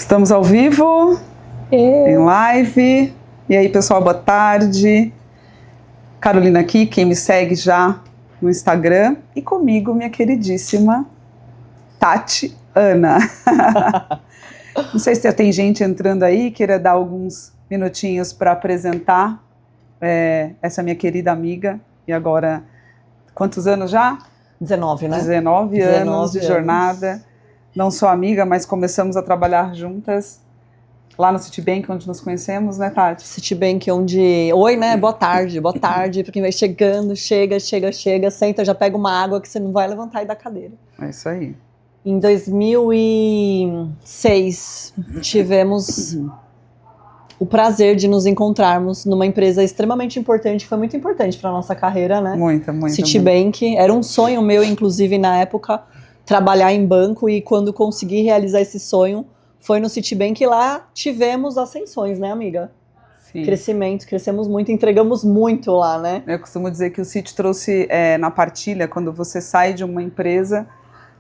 Estamos ao vivo, em live. E aí, pessoal, boa tarde. Carolina aqui, quem me segue já no Instagram. E comigo, minha queridíssima Tati Ana. Não sei se tem gente entrando aí, queira dar alguns minutinhos para apresentar essa minha querida amiga. E agora, quantos anos já? 19, né? 19 anos de jornada. Não só amiga, mas começamos a trabalhar juntas lá no Citibank, onde nos conhecemos, né, Tati? Citibank, onde... Oi, né? Boa tarde pra quem vai chegando, chega, senta, já pega uma água que você não vai levantar aí da cadeira. É isso aí. Em 2006, tivemos o prazer de nos encontrarmos numa empresa extremamente importante, que foi muito importante para nossa carreira, né? Muito. Citibank. Era um sonho meu, inclusive, na época, trabalhar em banco, e quando consegui realizar esse sonho, foi no Citibank, e lá tivemos ascensões, né, amiga? Sim. Crescemos muito, entregamos muito lá, né? Eu costumo dizer que o Citi trouxe na partilha, quando você sai de uma empresa,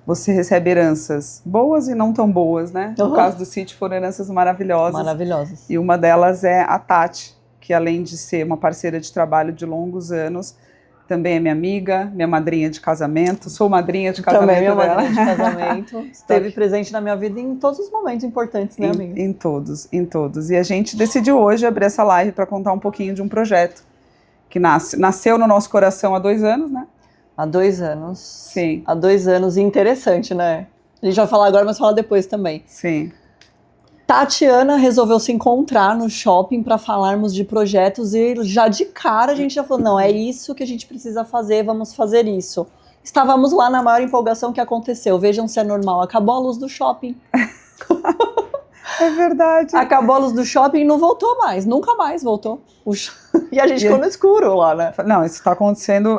você recebe heranças boas e não tão boas, né? No caso do Citi, foram heranças maravilhosas. Maravilhosas. E uma delas é a Tati, que além de ser uma parceira de trabalho de longos anos, também é minha amiga, minha madrinha de casamento. Sou madrinha de casamento também minha dela. Madrinha de casamento. Esteve presente na minha vida em todos os momentos importantes, né, amiga? Em todos. E a gente decidiu hoje abrir essa live para contar um pouquinho de um projeto que nasceu no nosso coração há 2 anos, né? Há 2 anos. Sim. Há 2 anos, e interessante, né? A gente vai falar agora, mas falar depois também. Sim. Tatiana resolveu se encontrar no shopping para falarmos de projetos, e já de cara a gente já falou, não, é isso que a gente precisa fazer, vamos fazer isso. Estávamos lá na maior empolgação que aconteceu. Vejam se é normal, acabou a luz do shopping. É verdade. Acabou a luz do shopping e não voltou mais, nunca mais voltou. E a gente ficou no escuro lá, né? Não, isso está acontecendo,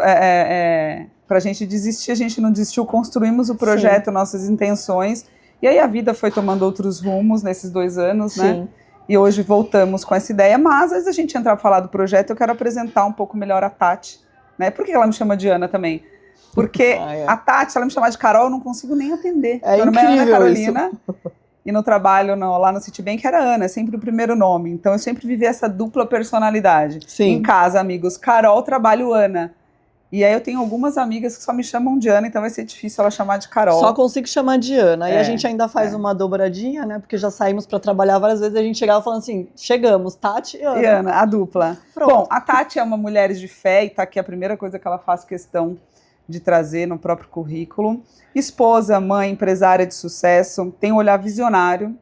pra gente desistir, a gente não desistiu, construímos o projeto, sim, nossas intenções, e aí a vida foi tomando outros rumos nesses 2 anos, sim, né? E hoje voltamos com essa ideia, mas antes da gente entrar para falar do projeto, eu quero apresentar um pouco melhor a Tati, né? Por que ela me chama de Ana também? Porque a Tati, ela me chama de Carol, eu não consigo nem atender. Meu nome é Ana Carolina. Isso. E no trabalho lá no Citibank era Ana, é sempre o primeiro nome. Então eu sempre vivi essa dupla personalidade. Sim. Em casa, amigos, Carol, trabalho Ana. E aí eu tenho algumas amigas que só me chamam de Ana, então vai ser difícil ela chamar de Carol. Só consigo chamar de Ana. E a gente ainda faz uma dobradinha, né? Porque já saímos para trabalhar várias vezes, a gente chegava falando assim, chegamos, Tati e Ana. E Ana, a dupla. Pronto. Bom, a Tati é uma mulher de fé, e tá aqui a primeira coisa que ela faz questão de trazer no próprio currículo. Esposa, mãe, empresária de sucesso, tem um olhar visionário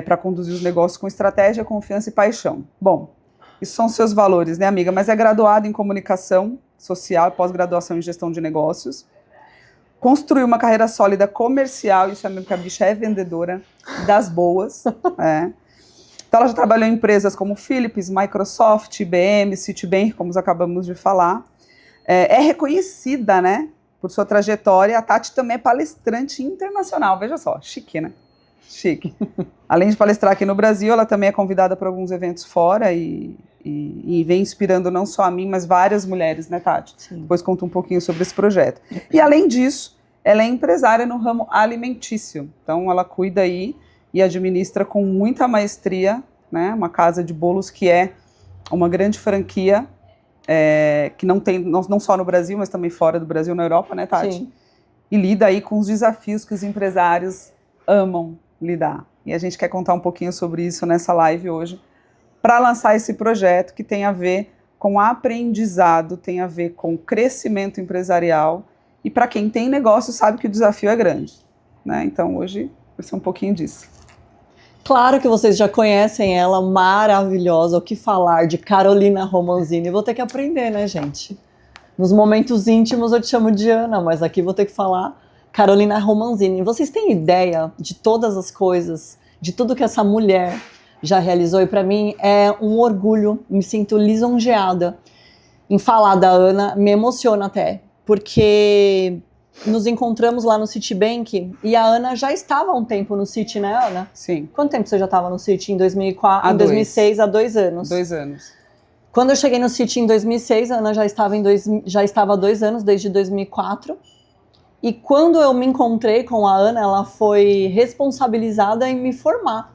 para conduzir os negócios com estratégia, confiança e paixão. Bom, isso são seus valores, né, amiga? Mas é graduada em comunicação social, pós-graduação em gestão de negócios. Construiu uma carreira sólida comercial, isso é mesmo, que a bicha é vendedora das boas. Então ela já trabalhou em empresas como Philips, Microsoft, IBM, Citibank, como acabamos de falar. É reconhecida, né, por sua trajetória. A Tati também é palestrante internacional, veja só, chique, né? Chique. Além de palestrar aqui no Brasil, ela também é convidada para alguns eventos fora e vem inspirando não só a mim, mas várias mulheres, né, Tati? Sim. Depois conta um pouquinho sobre esse projeto. E além disso, ela é empresária no ramo alimentício. Então ela cuida aí e administra com muita maestria, né, uma casa de bolos que é uma grande franquia, que não tem, não só no Brasil, mas também fora do Brasil, na Europa, né, Tati? Sim. E lida aí com os desafios que os empresários amam lidar. E a gente quer contar um pouquinho sobre isso nessa live hoje, para lançar esse projeto que tem a ver com aprendizado, tem a ver com crescimento empresarial, e para quem tem negócio sabe que o desafio é grande, né? Então hoje vai ser um pouquinho disso. Claro que vocês já conhecem ela, maravilhosa, o que falar de Carolina Romanzini. Vou ter que aprender, né, gente? Nos momentos íntimos eu te chamo de Ana, mas aqui vou ter que falar Carolina Romanzini. Vocês têm ideia de todas as coisas, de tudo que essa mulher já realizou? E para mim é um orgulho, me sinto lisonjeada em falar da Ana, me emociona até, porque nos encontramos lá no Citibank e a Ana já estava há um tempo no Citi, né, Ana? Sim. Quanto tempo você já estava no Citi? Em 2006, há 2 anos. 2 anos. Quando eu cheguei no Citi em 2006, a Ana já estava há 2 anos, desde 2004. E quando eu me encontrei com a Ana, ela foi responsabilizada em me formar.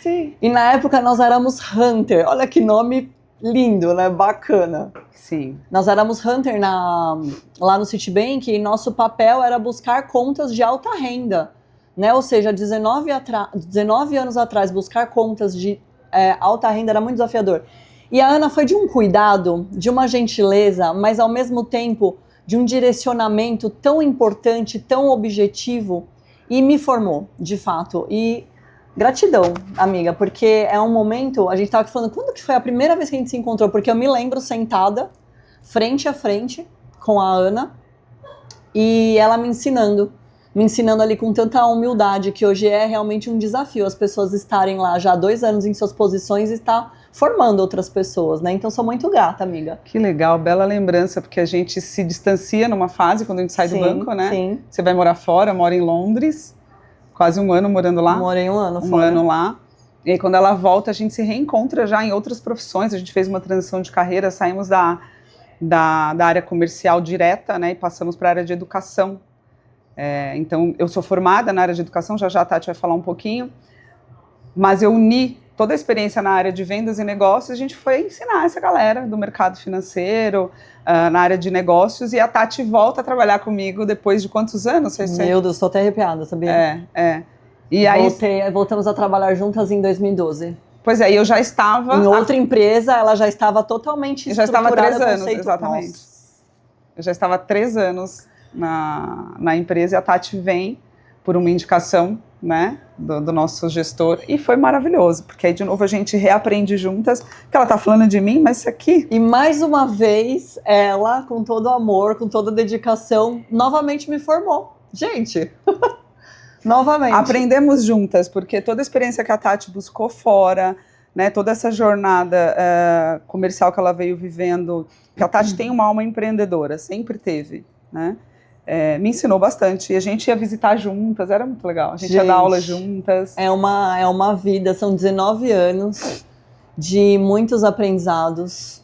Sim. E na época nós éramos Hunter. Olha que nome lindo, né? Bacana. Sim. Nós éramos Hunter lá no Citibank e nosso papel era buscar contas de alta renda, né? Ou seja, 19 anos atrás, buscar contas de alta renda era muito desafiador. E a Ana foi de um cuidado, de uma gentileza, mas ao mesmo tempo de um direcionamento tão importante, tão objetivo, e me formou, de fato. E gratidão, amiga, porque é um momento, a gente estava falando, quando que foi a primeira vez que a gente se encontrou? Porque eu me lembro sentada, frente a frente, com a Ana, e ela me ensinando ali com tanta humildade, que hoje é realmente um desafio as pessoas estarem lá já há 2 anos em suas posições e estar formando outras pessoas, né? Então sou muito grata, amiga. Que legal, bela lembrança, porque a gente se distancia numa fase quando a gente sai do banco, né? Sim. Você vai morar fora, mora em Londres, quase 1 ano morando lá. Morei 1 ano Um fora. ano lá. E aí, quando ela volta, a gente se reencontra já em outras profissões. A gente fez uma transição de carreira, saímos da área comercial direta, né? E passamos para a área de educação. Então, eu sou formada na área de educação, já a Tati vai falar um pouquinho. Mas eu uni toda a experiência na área de vendas e negócios, a gente foi ensinar essa galera do mercado financeiro, na área de negócios, e a Tati volta a trabalhar comigo depois de quantos anos? Meu Deus, estou até arrepiada, sabia? E voltamos a trabalhar juntas em 2012. Pois é, e eu já estava... Em outra empresa, ela já estava totalmente estruturada. Eu já estava há 3 anos, exatamente. Nossa. Eu já estava há 3 anos na empresa, e a Tati vem por uma indicação, né, do nosso gestor, e foi maravilhoso, porque aí de novo a gente reaprende juntas, que ela tá falando de mim, mas isso aqui... E mais uma vez, ela, com todo amor, com toda dedicação, novamente me formou. Gente, novamente. Aprendemos juntas, porque toda a experiência que a Tati buscou fora, né, toda essa jornada comercial que ela veio vivendo, que a Tati tem uma alma empreendedora, sempre teve, né? Me ensinou bastante, e a gente ia visitar juntas, era muito legal, a gente ia dar aula juntas. É uma vida, são 19 anos de muitos aprendizados,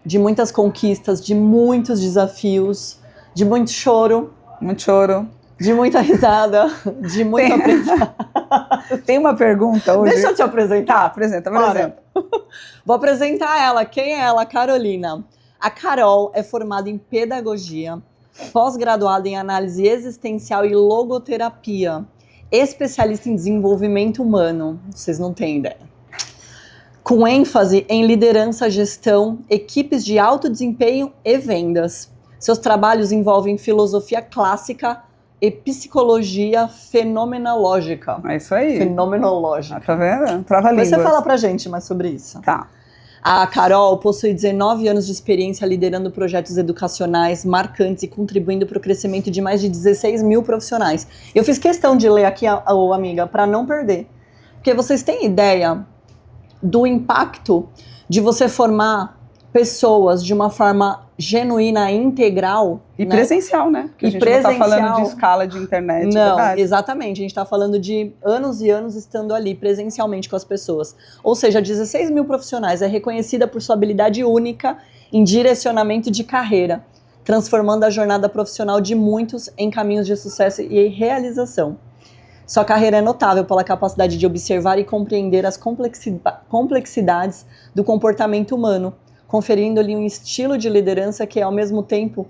de muitas conquistas, de muitos desafios, de muito choro. Muito choro. De muita risada, de muito aprendizado. Tem uma pergunta hoje. Deixa eu te apresentar. Apresenta. Vou apresentar ela. Quem é ela? Carolina. A Carol é formada em pedagogia, pós-graduada em análise existencial e logoterapia, especialista em desenvolvimento humano. Vocês não têm ideia. Com ênfase em liderança, gestão, equipes de alto desempenho e vendas. Seus trabalhos envolvem filosofia clássica e psicologia fenomenológica. É isso aí. Fenomenológica. Tá vendo? Trava-línguas. Você fala pra gente mais sobre isso. Tá. A Carol possui 19 anos de experiência liderando projetos educacionais marcantes e contribuindo para o crescimento de mais de 16 mil profissionais. Eu fiz questão de ler aqui, amiga, para não perder. Porque vocês têm ideia do impacto de você formar pessoas de uma forma genuína, integral. E né? presencial, né? Porque a gente não tá falando de escala de internet. Não, verdade? Exatamente. A gente tá falando de anos e anos estando ali presencialmente com as pessoas. Ou seja, 16 mil profissionais, é reconhecida por sua habilidade única em direcionamento de carreira, transformando a jornada profissional de muitos em caminhos de sucesso e realização. Sua carreira é notável pela capacidade de observar e compreender as complexidades do comportamento humano, conferindo-lhe um estilo de liderança que é, ao mesmo tempo,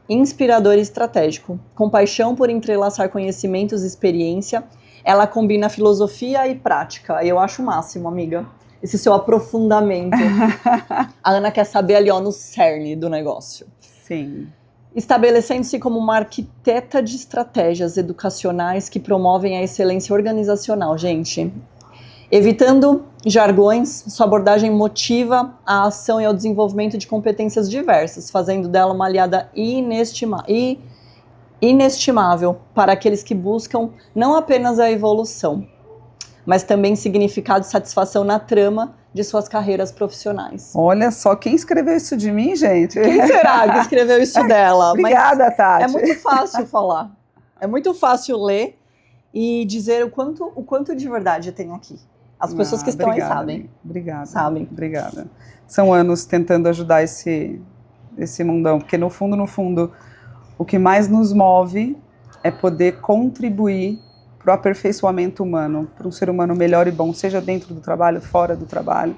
inspirador e estratégico. Com paixão por entrelaçar conhecimentos e experiência, ela combina filosofia e prática. Eu acho o máximo, amiga. Esse seu aprofundamento. A Ana quer saber ali, ó, no cerne do negócio. Sim. Estabelecendo-se como uma arquiteta de estratégias educacionais que promovem a excelência organizacional, gente. Evitando jargões, sua abordagem motiva a ação e ao desenvolvimento de competências diversas, fazendo dela uma aliada inestimável para aqueles que buscam não apenas a evolução, mas também significado e satisfação na trama de suas carreiras profissionais. Olha só, quem escreveu isso de mim, gente? Quem será que escreveu isso dela? Obrigada, Mas Tati. é muito fácil falar. É muito fácil ler e dizer o quanto de verdade tem aqui. As pessoas que estão obrigada, aí sabem. Amiga. Obrigada. Sabem. Obrigada. São anos tentando ajudar esse mundão, porque no fundo, o que mais nos move é poder contribuir para o aperfeiçoamento humano, para um ser humano melhor e bom, seja dentro do trabalho, fora do trabalho.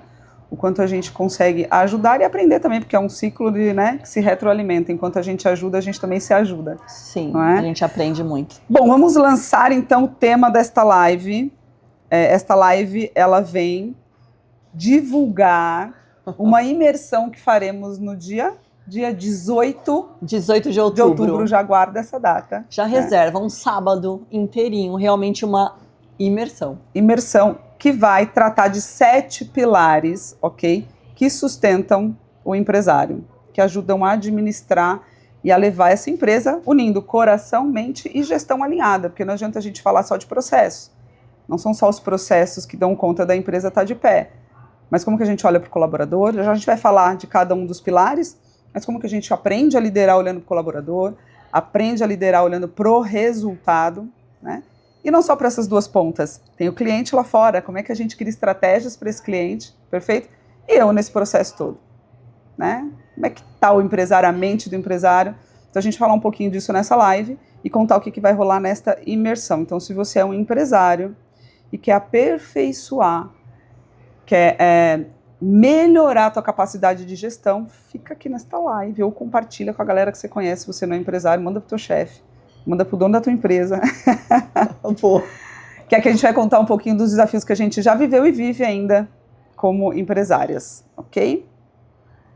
O quanto a gente consegue ajudar e aprender também, porque é um ciclo que se retroalimenta. Enquanto a gente ajuda, a gente também se ajuda. Sim, não é? A gente aprende muito. Bom, vamos lançar então o tema desta live. Esta live, ela vem divulgar uma imersão que faremos no dia 18 de outubro. Já guarda essa data. Já reserva um sábado inteirinho, realmente uma imersão. Imersão que vai tratar de 7 pilares, ok? Que sustentam o empresário, que ajudam a administrar e a levar essa empresa unindo coração, mente e gestão alinhada, porque não adianta a gente falar só de processo. Não são só os processos que dão conta da empresa estar de pé. Mas como que a gente olha para o colaborador? Já a gente vai falar de cada um dos pilares, mas como que a gente aprende a liderar olhando para o colaborador, aprende a liderar olhando para o resultado, né? E não só para essas duas pontas. Tem o cliente lá fora, como é que a gente cria estratégias para esse cliente, perfeito? E eu nesse processo todo, né? Como é que está o empresário, a mente do empresário? Então a gente vai falar um pouquinho disso nessa live e contar o que vai rolar nesta imersão. Então se você é um empresário e quer aperfeiçoar, quer melhorar a tua capacidade de gestão, fica aqui nesta live ou compartilha com a galera que você conhece. Se você não é empresário, manda pro teu chefe, manda pro dono da tua empresa. Que é que a gente vai contar um pouquinho dos desafios que a gente já viveu e vive ainda como empresárias, ok?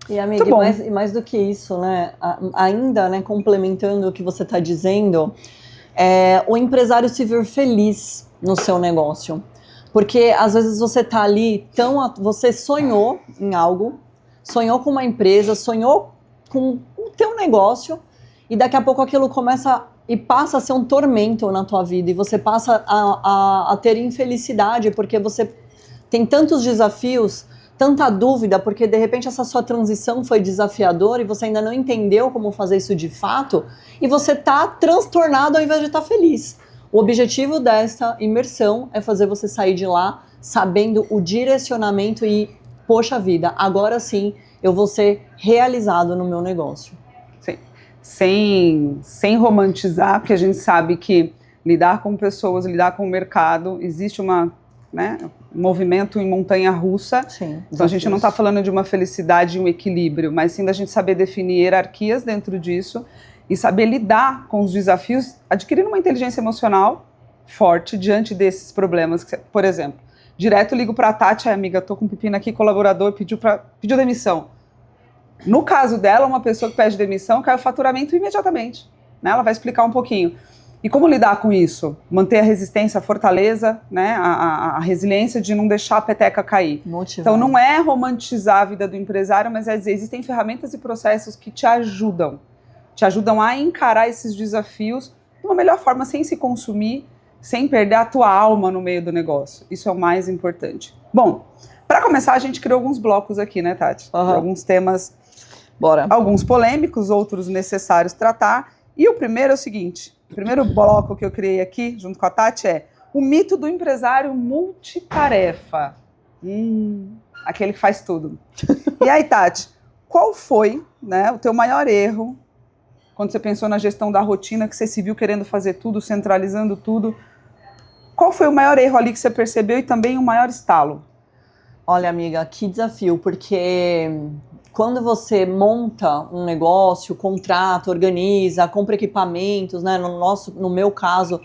E amiga, e mais do que isso, né? Ainda, né, complementando o que você está dizendo, o empresário se ver feliz no seu negócio. Porque às vezes você tá ali, você sonhou em algo, sonhou com uma empresa, sonhou com o teu negócio, e daqui a pouco aquilo começa e passa a ser um tormento na tua vida, e você passa a ter infelicidade, porque você tem tantos desafios, tanta dúvida, porque de repente essa sua transição foi desafiadora e você ainda não entendeu como fazer isso de fato, e você tá transtornado ao invés de estar feliz. O objetivo desta imersão é fazer você sair de lá sabendo o direcionamento e, poxa vida, agora sim eu vou ser realizado no meu negócio. Sim. Sem romantizar, porque a gente sabe que lidar com pessoas, lidar com o mercado, existe um movimento em montanha-russa. Sim, então a gente não está falando de uma felicidade e um equilíbrio, mas sim da gente saber definir hierarquias dentro disso e saber lidar com os desafios, adquirindo uma inteligência emocional forte diante desses problemas. Por exemplo, direto ligo para a Tati, amiga, tô com um pepino aqui, colaborador pediu demissão. No caso dela, uma pessoa que pede demissão, cai o faturamento imediatamente, né? Ela vai explicar um pouquinho. E como lidar com isso? Manter a resistência, a fortaleza, né? A resiliência de não deixar a peteca cair. Motivado. Então não é romantizar a vida do empresário, mas é dizer, existem ferramentas e processos que te ajudam a encarar esses desafios de uma melhor forma, sem se consumir, sem perder a tua alma no meio do negócio. Isso é o mais importante. Bom, para começar, a gente criou alguns blocos aqui, né, Tati? Uhum. Alguns temas, bora. Alguns polêmicos, outros necessários tratar. E o primeiro é o seguinte, o primeiro bloco que eu criei aqui, junto com a Tati, é o mito do empresário multitarefa. Aquele que faz tudo. E aí, Tati, qual foi, né, o teu maior erro quando você pensou na gestão da rotina, que você se viu querendo fazer tudo, centralizando tudo? Qual foi o maior erro ali que você percebeu e também o maior estalo? Olha, amiga, que desafio, porque quando você monta um negócio, contrata, organiza, compra equipamentos, né? No meu caso,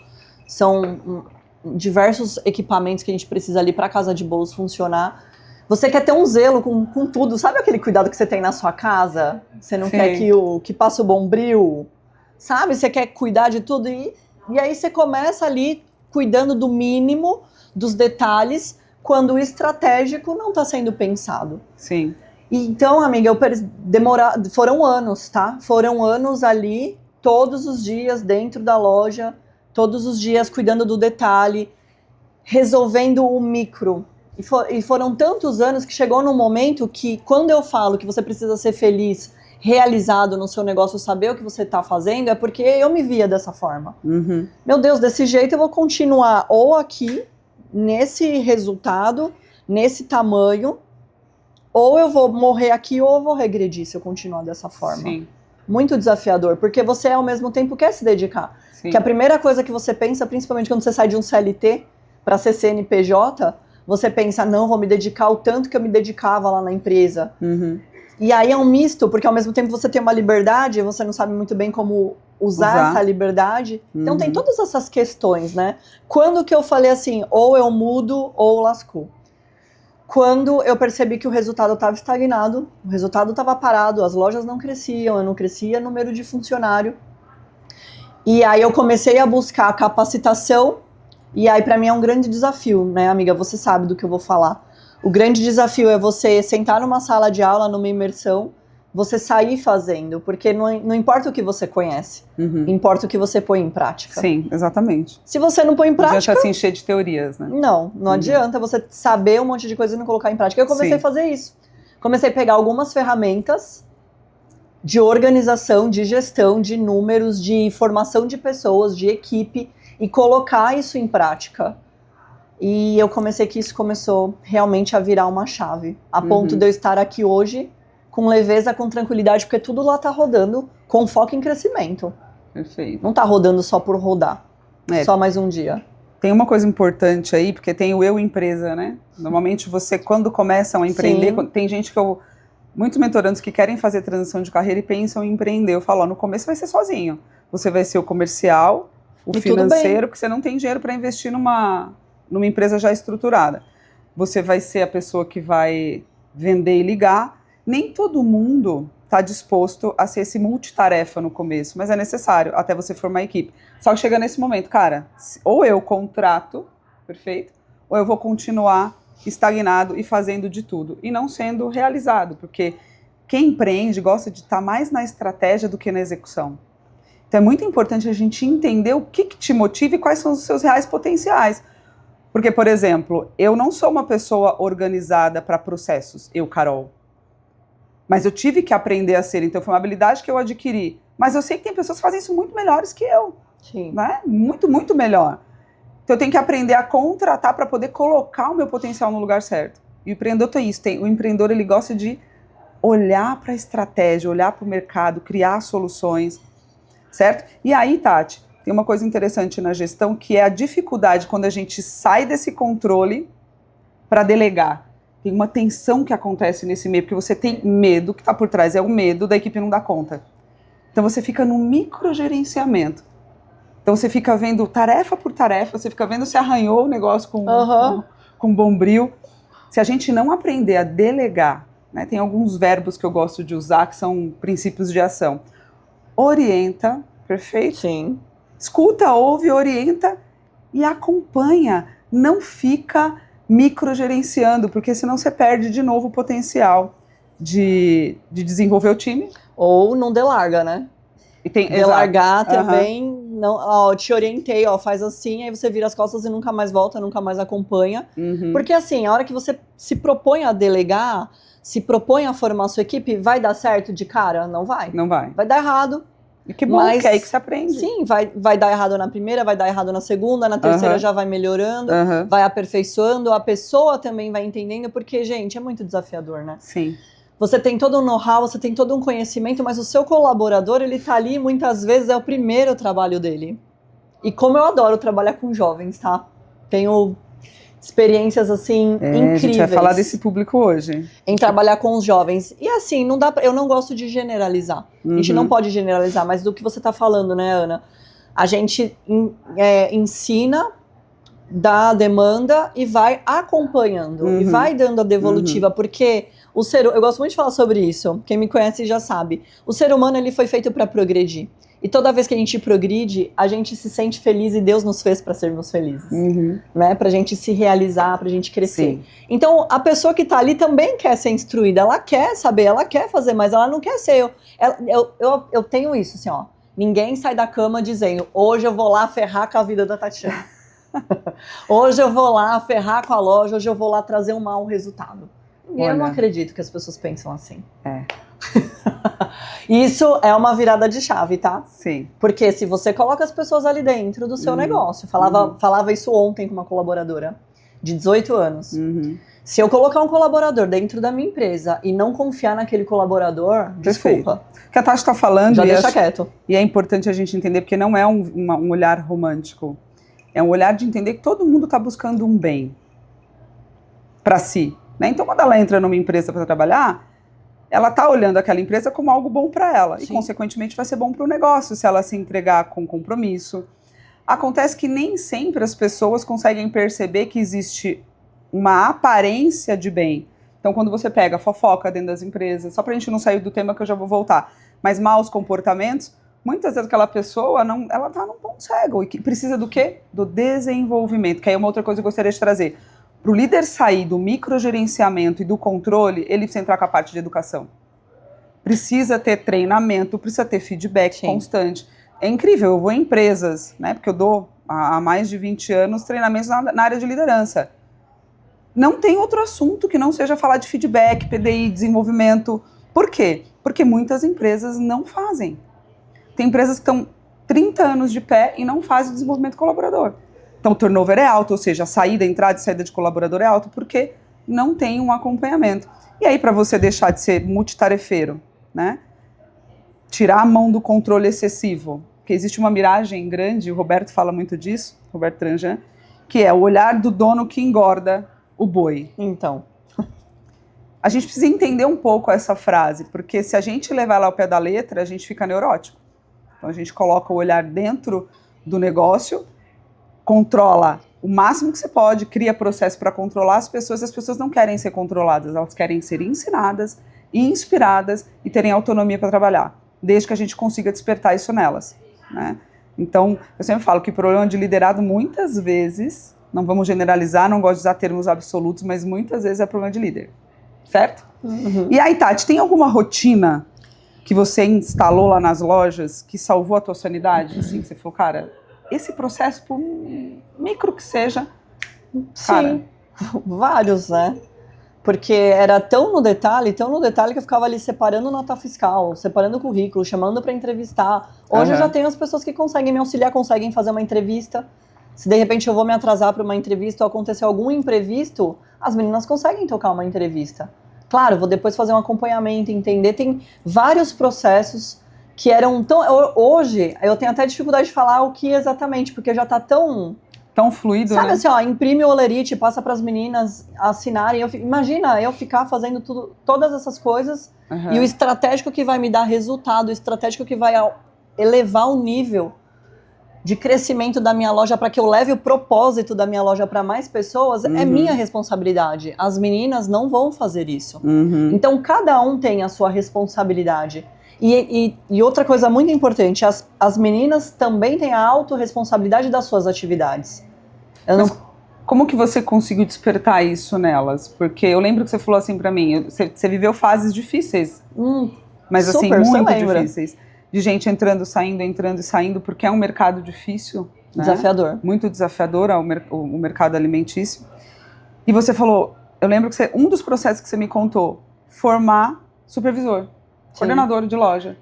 são diversos equipamentos que a gente precisa ali para a casa de bolos funcionar. Você quer ter um zelo com tudo. Sabe aquele cuidado que você tem na sua casa? Você não quer que passe o bombril? Sabe? Você quer cuidar de tudo. E aí você começa ali cuidando do mínimo, dos detalhes, quando o estratégico não está sendo pensado. Sim. Então, amiga, foram anos, tá? Foram anos ali, todos os dias dentro da loja, todos os dias cuidando do detalhe, resolvendo o micro. E foram tantos anos que chegou num momento que, quando eu falo que você precisa ser feliz, realizado no seu negócio, saber o que você está fazendo, é porque eu me via dessa forma. Uhum. Meu Deus, desse jeito eu vou continuar ou aqui, nesse resultado, nesse tamanho, ou eu vou morrer aqui ou eu vou regredir se eu continuar dessa forma. Sim. muito desafiador, porque você ao mesmo tempo quer se dedicar. Sim. Que a primeira coisa que você pensa, principalmente quando você sai de um CLT para ser CNPJ, você pensa, não, vou me dedicar o tanto que eu me dedicava lá na empresa. Uhum. E aí é um misto, porque ao mesmo tempo você tem uma liberdade, você não sabe muito bem como usar essa liberdade. Então tem todas essas questões, né? Quando que eu falei assim, ou eu mudo ou lascou. Quando eu percebi que o resultado estava estagnado, o resultado estava parado, as lojas não cresciam, eu não crescia número de funcionário. E aí eu comecei a buscar capacitação, e aí para mim é um grande desafio, né, amiga? Você sabe do que eu vou falar. O grande desafio é você sentar numa sala de aula, numa imersão, você sair fazendo, porque não importa o que você conhece, importa o que você põe em prática. Sim, exatamente. Se você não põe em prática... Não adianta se encher de teorias, né? Não adianta você saber um monte de coisa e não colocar em prática. Eu comecei a fazer isso. Comecei a pegar algumas ferramentas de organização, de gestão, de números, de formação de pessoas, de equipe, e colocar isso em prática. E eu comecei que isso começou realmente a virar uma chave, a ponto de eu estar aqui hoje com leveza, com tranquilidade, porque tudo lá tá rodando com foco em crescimento. Perfeito. Não tá rodando só por rodar, só mais um dia. Tem uma coisa importante aí, porque tem o eu empresa, né? Normalmente você, quando começam a empreender, tem gente que muitos mentorandos que querem fazer transição de carreira e pensam em empreender. Eu falo, ó, no começo vai ser sozinho. Você vai ser o comercial, o financeiro, porque você não tem dinheiro para investir numa empresa já estruturada. Você vai ser a pessoa que vai vender e ligar. Nem todo mundo está disposto a ser esse multitarefa no começo, mas é necessário até você formar a equipe. Só que chega nesse momento, cara, ou eu contrato, perfeito, ou eu vou continuar estagnado e fazendo de tudo, e não sendo realizado, porque quem empreende gosta de estar mais na estratégia do que na execução. Então é muito importante a gente entender o que te motiva e quais são os seus reais potenciais. Porque, por exemplo, eu não sou uma pessoa organizada para processos, eu, Carol. Mas eu tive que aprender a ser, então foi uma habilidade que eu adquiri. Mas eu sei que tem pessoas que fazem isso muito melhores que eu. Sim. Né? Muito, muito melhor. Então eu tenho que aprender a contratar para poder colocar o meu potencial no lugar certo. E o empreendedor tem isso. O empreendedor, ele gosta de olhar para a estratégia, olhar para o mercado, criar soluções, certo? E aí, Tati, tem uma coisa interessante na gestão, que é a dificuldade quando a gente sai desse controle para delegar. Tem uma tensão que acontece nesse meio, porque você tem medo, que está por trás é o medo da equipe não dar conta. Então você fica no microgerenciamento. Então você fica vendo tarefa por tarefa, você fica vendo se arranhou o negócio com bombril. Se a gente não aprender a delegar, né, tem alguns verbos que eu gosto de usar, que são princípios de ação. Orienta, perfeito? Sim. Escuta, ouve, orienta e acompanha. Não fica microgerenciando, porque senão você perde de novo o potencial de desenvolver o time. Ou não delarga, né? E tem, delargar também, não, ó, te orientei, ó, faz assim, aí você vira as costas e nunca mais volta, nunca mais acompanha. Porque assim, a hora que você se propõe a delegar, se propõe a formar a sua equipe, vai dar certo de cara? Não vai. Não vai. Vai dar errado. E que bom, que é aí que você aprende. Sim, vai dar errado na primeira, vai dar errado na segunda, na terceira já vai melhorando, vai aperfeiçoando, a pessoa também vai entendendo, porque, gente, é muito desafiador, né? Sim. Você tem todo um know-how, você tem todo um conhecimento, mas o seu colaborador, ele tá ali, muitas vezes é o primeiro trabalho dele. E como eu adoro trabalhar com jovens, tá? Tenho experiências, assim, incríveis. A gente vai falar desse público hoje. Em trabalhar com os jovens. E assim, não dá eu não gosto de generalizar. A gente não pode generalizar, mas do que você tá falando, né, Ana? A gente ensina, dá a demanda e vai acompanhando. E vai dando a devolutiva, porque eu gosto muito de falar sobre isso. Quem me conhece já sabe. O ser humano, ele foi feito para progredir. E toda vez que a gente progride, a gente se sente feliz e Deus nos fez para sermos felizes. Né? Pra gente se realizar, pra gente crescer. Sim. Então, a pessoa que tá ali também quer ser instruída, ela quer saber, ela quer fazer, mas ela não quer ser. Eu tenho isso, assim, ó. Ninguém sai da cama dizendo, hoje eu vou lá ferrar com a vida da Tatiana. Hoje eu vou lá ferrar com a loja, hoje eu vou lá trazer um mau resultado. Eu não acredito que as pessoas pensam assim. Isso é uma virada de chave, tá? Sim. Porque se você coloca as pessoas ali dentro do seu negócio, falava isso ontem com uma colaboradora, de 18 anos. Se eu colocar um colaborador dentro da minha empresa e não confiar naquele colaborador, desculpa. O que a Tati está falando... Já deixa quieto. E é importante a gente entender, porque não é um olhar romântico. É um olhar de entender que todo mundo está buscando um bem para si. Né? Então, quando ela entra numa empresa para trabalhar, ela está olhando aquela empresa como algo bom para ela. Sim. E, consequentemente, vai ser bom para o negócio se ela se entregar com compromisso. Acontece que nem sempre as pessoas conseguem perceber que existe uma aparência de bem. Então, quando você pega fofoca dentro das empresas, só para a gente não sair do tema que eu já vou voltar, mas maus comportamentos, muitas vezes aquela pessoa, ela está num ponto cego e que precisa do quê? Do desenvolvimento, que aí é uma outra coisa que eu gostaria de trazer. Para o líder sair do microgerenciamento e do controle, ele precisa entrar com a parte de educação. Precisa ter treinamento, precisa ter feedback constante. É incrível, eu vou em empresas, né, porque eu dou há mais de 20 anos treinamentos na área de liderança. Não tem outro assunto que não seja falar de feedback, PDI, desenvolvimento. Por quê? Porque muitas empresas não fazem. Tem empresas que estão 30 anos de pé e não fazem desenvolvimento colaborador. Então o turnover é alto, ou seja, a saída, a entrada e saída de colaborador é alto porque não tem um acompanhamento. E aí, para você deixar de ser multitarefeiro, né? Tirar a mão do controle excessivo, porque existe uma miragem grande, o Roberto fala muito disso, Roberto Tranjan, que é o olhar do dono que engorda o boi. Então, a gente precisa entender um pouco essa frase, porque se a gente levar ela ao pé da letra, a gente fica neurótico. Então a gente coloca o olhar dentro do negócio, controla o máximo que você pode, cria processo para controlar as pessoas, e as pessoas não querem ser controladas, elas querem ser ensinadas, inspiradas e terem autonomia para trabalhar, desde que a gente consiga despertar isso nelas, né? Então, eu sempre falo que o problema de liderado muitas vezes, não vamos generalizar, não gosto de usar termos absolutos, mas muitas vezes é problema de líder, certo? E aí, Tati, tem alguma rotina que você instalou lá nas lojas que salvou a tua sanidade? Assim, você falou, cara, esse processo, por micro que seja, cara... Sim, vários, né? Porque era tão no detalhe que eu ficava ali separando nota fiscal, separando currículo, chamando para entrevistar. Hoje eu já tenho as pessoas que conseguem me auxiliar, conseguem fazer uma entrevista. Se de repente eu vou me atrasar para uma entrevista ou acontecer algum imprevisto, as meninas conseguem tocar uma entrevista. Claro, vou depois fazer um acompanhamento, entender. Tem vários processos que eram tão... Hoje, eu tenho até dificuldade de falar o que exatamente, porque já está tão fluido, sabe, né? assim, ó, imprime o olerite, passa para as meninas assinarem. Imagina eu ficar fazendo todas essas coisas e o estratégico que vai me dar resultado, o estratégico que vai elevar o nível de crescimento da minha loja para que eu leve o propósito da minha loja para mais pessoas, é minha responsabilidade. As meninas não vão fazer isso. Então, cada um tem a sua responsabilidade. E outra coisa muito importante, as meninas também têm a autorresponsabilidade das suas atividades. Como que você conseguiu despertar isso nelas? Porque eu lembro que você falou assim pra mim, você viveu fases difíceis, mas assim, muito difíceis. De gente entrando e saindo, porque é um mercado difícil. Né? Desafiador. Muito desafiador o mercado alimentício. E você falou, eu lembro que um dos processos que você me contou, formar supervisor. Coordenador de loja.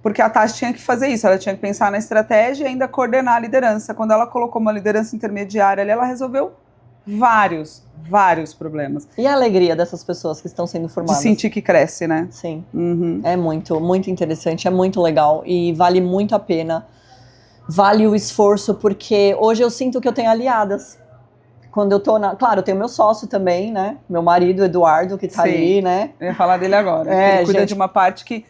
Porque a Tati tinha que fazer isso, ela tinha que pensar na estratégia e ainda coordenar a liderança. Quando ela colocou uma liderança intermediária ali, ela resolveu vários problemas. E a alegria dessas pessoas que estão sendo formadas? De sentir que cresce, né? Sim. É muito interessante, é muito legal e vale muito a pena. Vale o esforço, porque hoje eu sinto que eu tenho aliadas. Quando eu tô Claro, eu tenho meu sócio também, né? Meu marido, Eduardo, que tá ali, né? Eu ia falar dele agora. Ele cuida de uma parte que...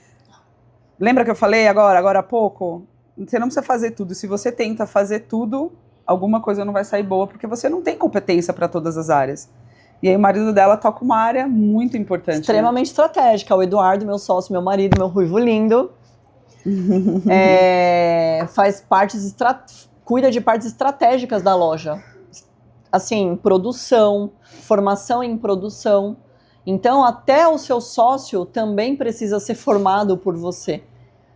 Lembra que eu falei agora há pouco? Você não precisa fazer tudo. Se você tenta fazer tudo, alguma coisa não vai sair boa, porque você não tem competência para todas as áreas. E aí o marido dela toca uma área muito importante. Extremamente estratégica. O Eduardo, meu sócio, meu marido, meu ruivo lindo. Cuida de partes estratégicas da loja. Assim, produção, formação em produção. Então, até o seu sócio também precisa ser formado por você.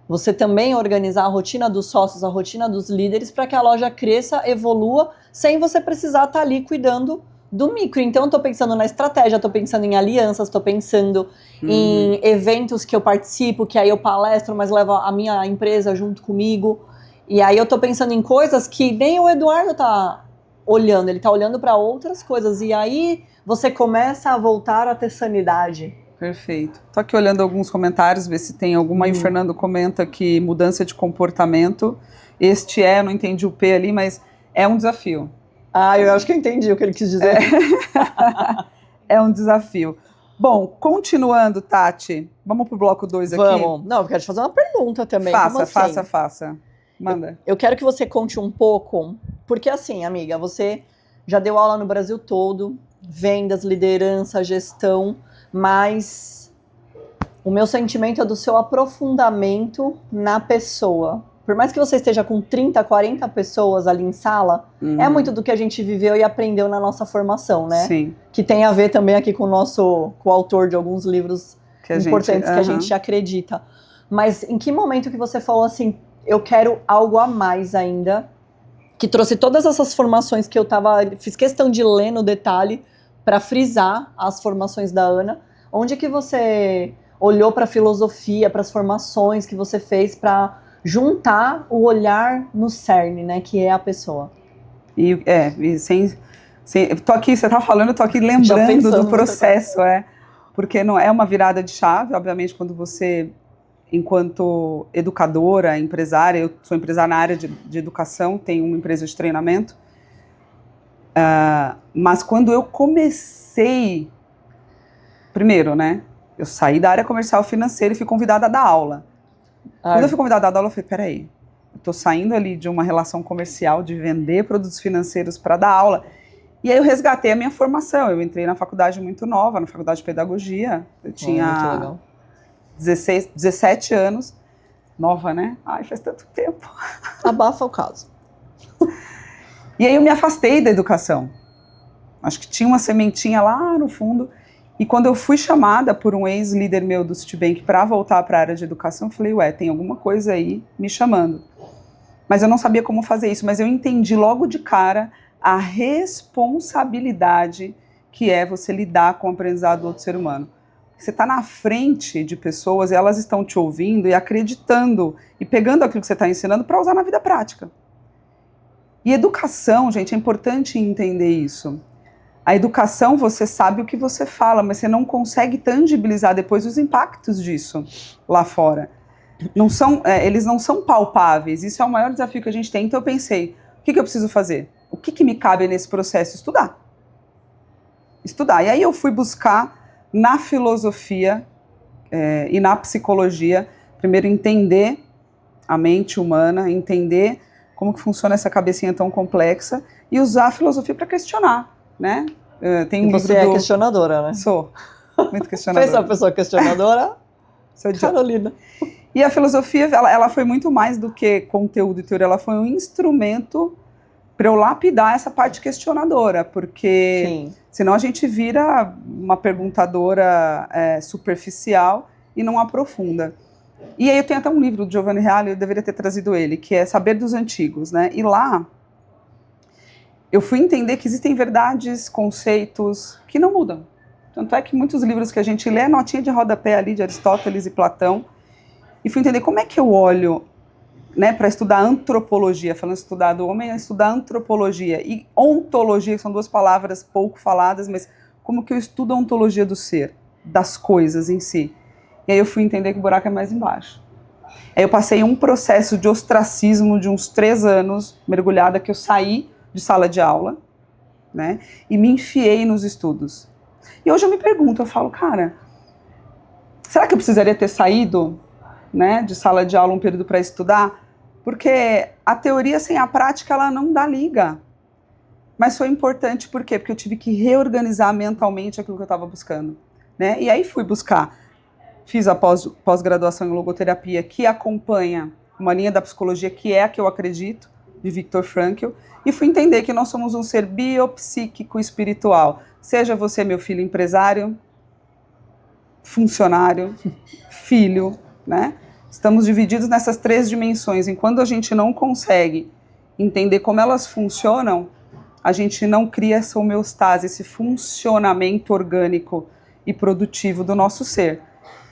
Você também organizar a rotina dos sócios, a rotina dos líderes, para que a loja cresça, evolua, sem você precisar estar ali cuidando do micro. Então, estou pensando na estratégia, estou pensando em alianças, estou pensando em eventos que eu participo, que aí eu palestro, mas levo a minha empresa junto comigo. E aí eu estou pensando em coisas que nem o Eduardo está olhando, ele tá olhando para outras coisas. E aí você começa a voltar a ter sanidade. Perfeito. Tô aqui olhando alguns comentários, ver se tem alguma. Aí o Fernando comenta que mudança de comportamento. Não entendi o P ali, mas é um desafio. Eu acho que eu entendi o que ele quis dizer. É um desafio. Bom, continuando, Tati, vamos pro bloco 2 aqui? Vamos. Não, eu quero te fazer uma pergunta também. Faça. Manda. Eu quero que você conte um pouco, porque assim, amiga, você já deu aula no Brasil todo, vendas, liderança, gestão, mas o meu sentimento é do seu aprofundamento na pessoa. Por mais que você esteja com 30, 40 pessoas ali em sala, é muito do que a gente viveu e aprendeu na nossa formação, né? Sim. Que tem a ver também aqui com o autor de alguns livros importantes que a gente acredita. Mas em que momento que você falou assim, eu quero algo a mais ainda, que trouxe todas essas formações que fiz questão de ler no detalhe para frisar as formações da Ana. Onde que você olhou para a filosofia, para as formações que você fez para juntar o olhar no cerne, né, que é a pessoa? Tô aqui, você tá falando, eu tô aqui lembrando do processo, porque não é uma virada de chave, obviamente, quando você, enquanto educadora, empresária, eu sou empresária na área de educação, tenho uma empresa de treinamento, mas quando eu comecei, primeiro, né, eu saí da área comercial financeira e fui convidada a dar aula. Quando eu fui convidada a dar aula, eu falei, peraí, eu tô saindo ali de uma relação comercial, de vender produtos financeiros para dar aula, e aí eu resgatei a minha formação, eu entrei na faculdade muito nova, na faculdade de pedagogia, eu tinha 17 anos, nova, né? Ai, faz tanto tempo. Abafa o caso. E aí eu me afastei da educação, acho que tinha uma sementinha lá no fundo. E quando eu fui chamada por um ex-líder meu do Citibank para voltar para a área de educação, eu falei, tem alguma coisa aí me chamando. Mas eu não sabia como fazer isso, mas eu entendi logo de cara a responsabilidade que é você lidar com o aprendizado do outro ser humano. Você está na frente de pessoas e elas estão te ouvindo e acreditando e pegando aquilo que você está ensinando para usar na vida prática. E educação, gente, é importante entender isso. A educação, você sabe o que você fala, mas você não consegue tangibilizar depois os impactos disso lá fora. Eles não são palpáveis, isso é o maior desafio que a gente tem. Então eu pensei, o que eu preciso fazer? O que me cabe nesse processo? Estudar. E aí eu fui buscar na filosofia e na psicologia, primeiro entender a mente humana, entender como que funciona essa cabecinha tão complexa e usar a filosofia para questionar. Né? Tem um você é questionadora, né? Sou muito questionadora. Fez uma pessoa questionadora? Sou Carolina. E a filosofia, ela foi muito mais do que conteúdo e teoria, ela foi um instrumento para eu lapidar essa parte questionadora, porque senão a gente vira uma perguntadora superficial e não aprofunda. E aí eu tenho até um livro do Giovanni Reale, eu deveria ter trazido ele, que é Saber dos Antigos, né? E lá eu fui entender que existem verdades, conceitos que não mudam. Tanto é que muitos livros que a gente lê é notinha de rodapé ali de Aristóteles e Platão. E fui entender como é que eu olho, né, para estudar antropologia, falando estudar do homem, estudar antropologia e ontologia, que são duas palavras pouco faladas, mas como que eu estudo a ontologia do ser, das coisas em si. E aí eu fui entender que o buraco é mais embaixo. Aí eu passei um processo de ostracismo de uns 3 anos, mergulhada, que eu saí de sala de aula, né, e me enfiei nos estudos. E hoje eu me pergunto, eu falo, cara, será que eu precisaria ter saído, né, de sala de aula um período para estudar? Porque a teoria sem a prática, ela não dá liga. Mas foi importante, por quê? Porque eu tive que reorganizar mentalmente aquilo que eu estava buscando, né? E aí fui buscar, fiz a pós-graduação em logoterapia, que acompanha uma linha da psicologia que é a que eu acredito, de Viktor Frankl, e fui entender que nós somos um ser biopsíquico espiritual. Seja você, meu filho, empresário, funcionário, filho, né? Estamos divididos nessas 3 dimensões. Enquanto a gente não consegue entender como elas funcionam, a gente não cria essa homeostase, esse funcionamento orgânico e produtivo do nosso ser.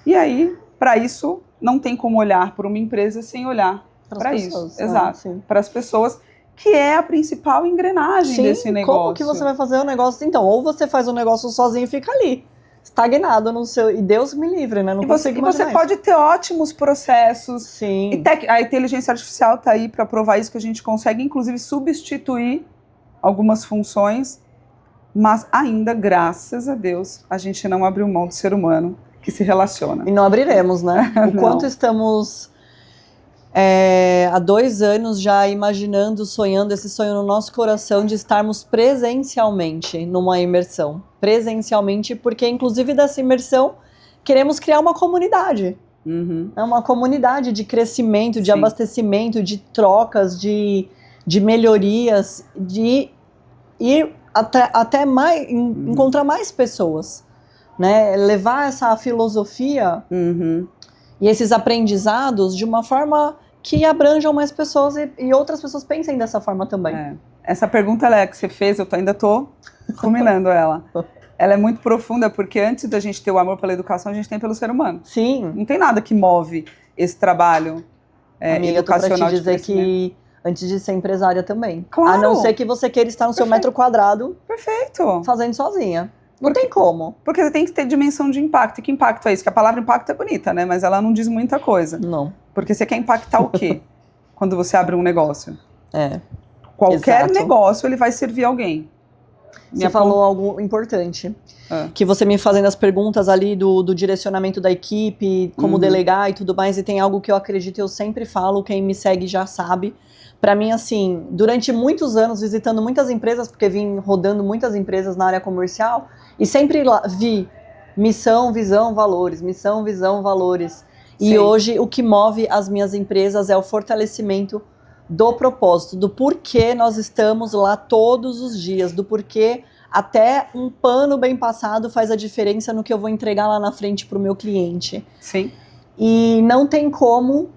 E aí, para isso, não tem como olhar para uma empresa sem olhar para isso. Exato. Para as pessoas que é a principal engrenagem Sim, desse negócio. como que você vai fazer o negócio? Então, ou você faz o negócio sozinho e fica ali, estagnado no seu... E Deus me livre, né? Não consigo você imaginar pode ter ótimos processos. Sim. E a inteligência artificial está aí para provar isso, que a gente consegue, inclusive, substituir algumas funções, mas ainda, graças a Deus, a gente não abriu mão do ser humano que se relaciona. E não abriremos, né? O quanto estamos há 2 anos já imaginando, sonhando esse sonho no nosso coração de estarmos presencialmente numa imersão. Presencialmente, porque inclusive dessa imersão queremos criar uma comunidade. Uhum. É uma comunidade de crescimento, de Sim. abastecimento, de trocas, de melhorias, de ir até mais, encontrar mais pessoas, né? Levar essa filosofia e esses aprendizados de uma forma que abranjam mais pessoas e outras pessoas pensem dessa forma também. Essa pergunta, que você fez, eu ainda estou ruminando ela. Ela é muito profunda, porque antes da gente ter o amor pela educação, a gente tem pelo ser humano. Sim. Não tem nada que move esse trabalho Amiga, educacional. Eu tô pra te dizer que antes de ser empresária também. Claro. A não ser que você queira estar no seu metro quadrado. Perfeito. Fazendo sozinha. Não tem como. Porque você tem que ter dimensão de impacto. E que impacto é isso? Que a palavra impacto é bonita, né? Mas ela não diz muita coisa. Não. Porque você quer impactar o quê? Quando você abre um negócio? Qualquer Exato. negócio, ele vai servir alguém. Você falou algo importante. Que você me fazendo as perguntas ali do direcionamento da equipe, como delegar e tudo mais, e tem algo que eu acredito, eu sempre falo, quem me segue já sabe. Pra mim, assim, durante muitos anos, visitando muitas empresas, porque vim rodando muitas empresas na área comercial, e sempre vi missão, visão, valores, missão, visão, valores. Sim. E hoje, o que move as minhas empresas é o fortalecimento do propósito, do porquê nós estamos lá todos os dias, do porquê até um pano bem passado faz a diferença no que eu vou entregar lá na frente pro meu cliente. Sim. E não tem como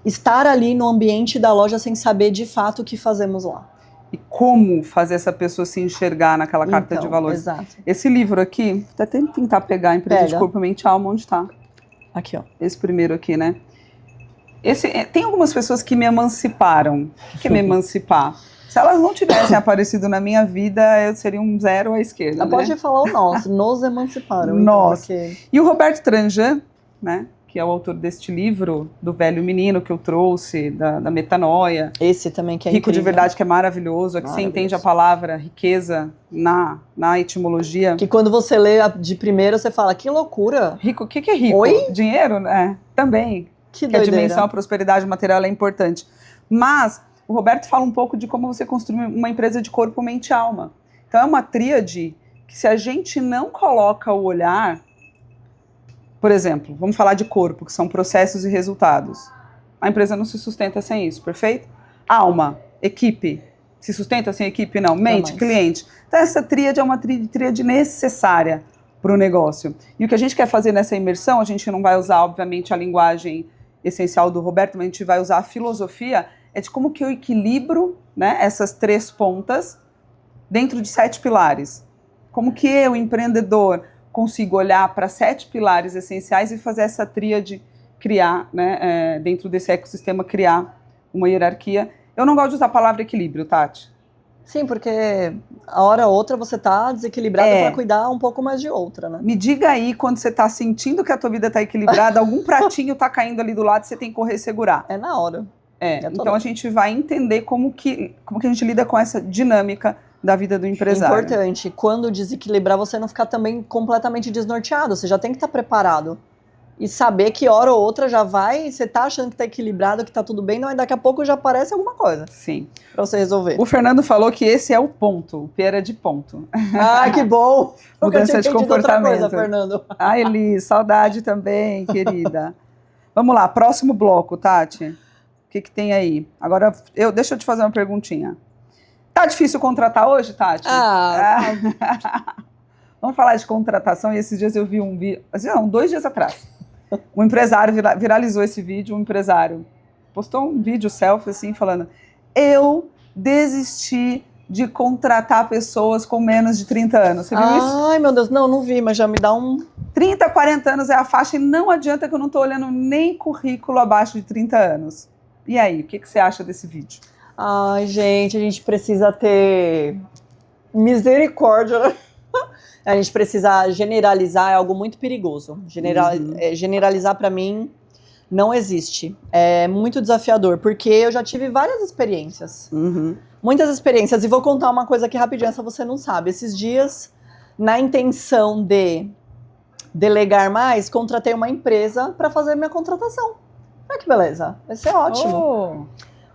estar ali no ambiente da loja sem saber de fato o que fazemos lá. E como fazer essa pessoa se enxergar naquela carta de valores. Exato. Esse livro aqui, até tentar pegar Empresa de Corpo, Mente e Alma, onde está? Aqui, ó. Esse primeiro aqui, né? Tem algumas pessoas que me emanciparam. O que é me emancipar? Se elas não tivessem aparecido na minha vida, eu seria um 0 à esquerda. Né? Pode falar o nosso, nos emanciparam. Nossa. Então, porque... E o Roberto Tranjan, né? Que é o autor deste livro, do Velho Menino, que eu trouxe, da metanoia. Esse também que é Rico incrível. de Verdade, que é maravilhoso. Aqui você entende a palavra riqueza na etimologia. Que quando você lê de primeira, você fala, que loucura. Rico, o que é rico? Oi? Dinheiro, né? Também. Que a doideira. dimensão, a prosperidade material é importante. Mas o Roberto fala um pouco de como você construir uma empresa de corpo, mente e alma. Então é uma tríade que, se a gente não coloca o olhar... Por exemplo, vamos falar de corpo, que são processos e resultados. A empresa não se sustenta sem isso, perfeito? Alma, equipe. Se sustenta sem equipe? Não. Mente, cliente. Então essa tríade é uma tríade necessária para o negócio. E o que a gente quer fazer nessa imersão, a gente não vai usar, obviamente, a linguagem essencial do Roberto, mas a gente vai usar a filosofia, é de como que eu equilibro, né, essas 3 pontas dentro de 7 pilares. Como que eu, empreendedor, consigo olhar para 7 pilares essenciais e fazer essa tríade criar, né, dentro desse ecossistema, criar uma hierarquia. Eu não gosto de usar a palavra equilíbrio, Tati. Sim, porque a hora ou outra você tá desequilibrada para cuidar um pouco mais de outra, né? Me diga aí, quando você tá sentindo que a tua vida tá equilibrada, algum pratinho tá caindo ali do lado e você tem que correr e segurar. É na hora. Então a gente vai entender como que a gente lida com essa dinâmica da vida do empresário. Importante, quando desequilibrar, você não ficar também completamente desnorteado, você já tem que estar preparado. E saber que hora ou outra já vai, você tá achando que tá equilibrado, que tá tudo bem, não, e daqui a pouco já aparece alguma coisa. Sim. Pra você resolver. O Fernando falou que esse é o ponto, o pera de ponto. Ah, que bom! Mudança de comportamento. Outra coisa, Fernando. Ah, Eli, saudade também, querida. Vamos lá, próximo bloco, Tati. O que tem aí? Agora, deixa eu te fazer uma perguntinha. Tá difícil contratar hoje, Tati? Vamos falar de contratação, e esses dias eu vi um vídeo, não, 2 dias atrás, um empresário viralizou esse vídeo, um empresário postou um vídeo selfie assim, falando: eu desisti de contratar pessoas com menos de 30 anos. Você viu isso? Ai, meu Deus, não vi, mas já me dá um... 30, 40 anos é a faixa e não adianta que eu não tô olhando nem currículo abaixo de 30 anos. E aí, o que você acha desse vídeo? Ai, gente, a gente precisa ter misericórdia, né? A gente precisa generalizar, é algo muito perigoso. Generalizar, pra mim, não existe. É muito desafiador, porque eu já tive várias experiências. Muitas experiências. E vou contar uma coisa aqui rapidinho, essa você não sabe. Esses dias, na intenção de delegar mais, contratei uma empresa para fazer minha contratação. Olha que beleza, vai ser ótimo.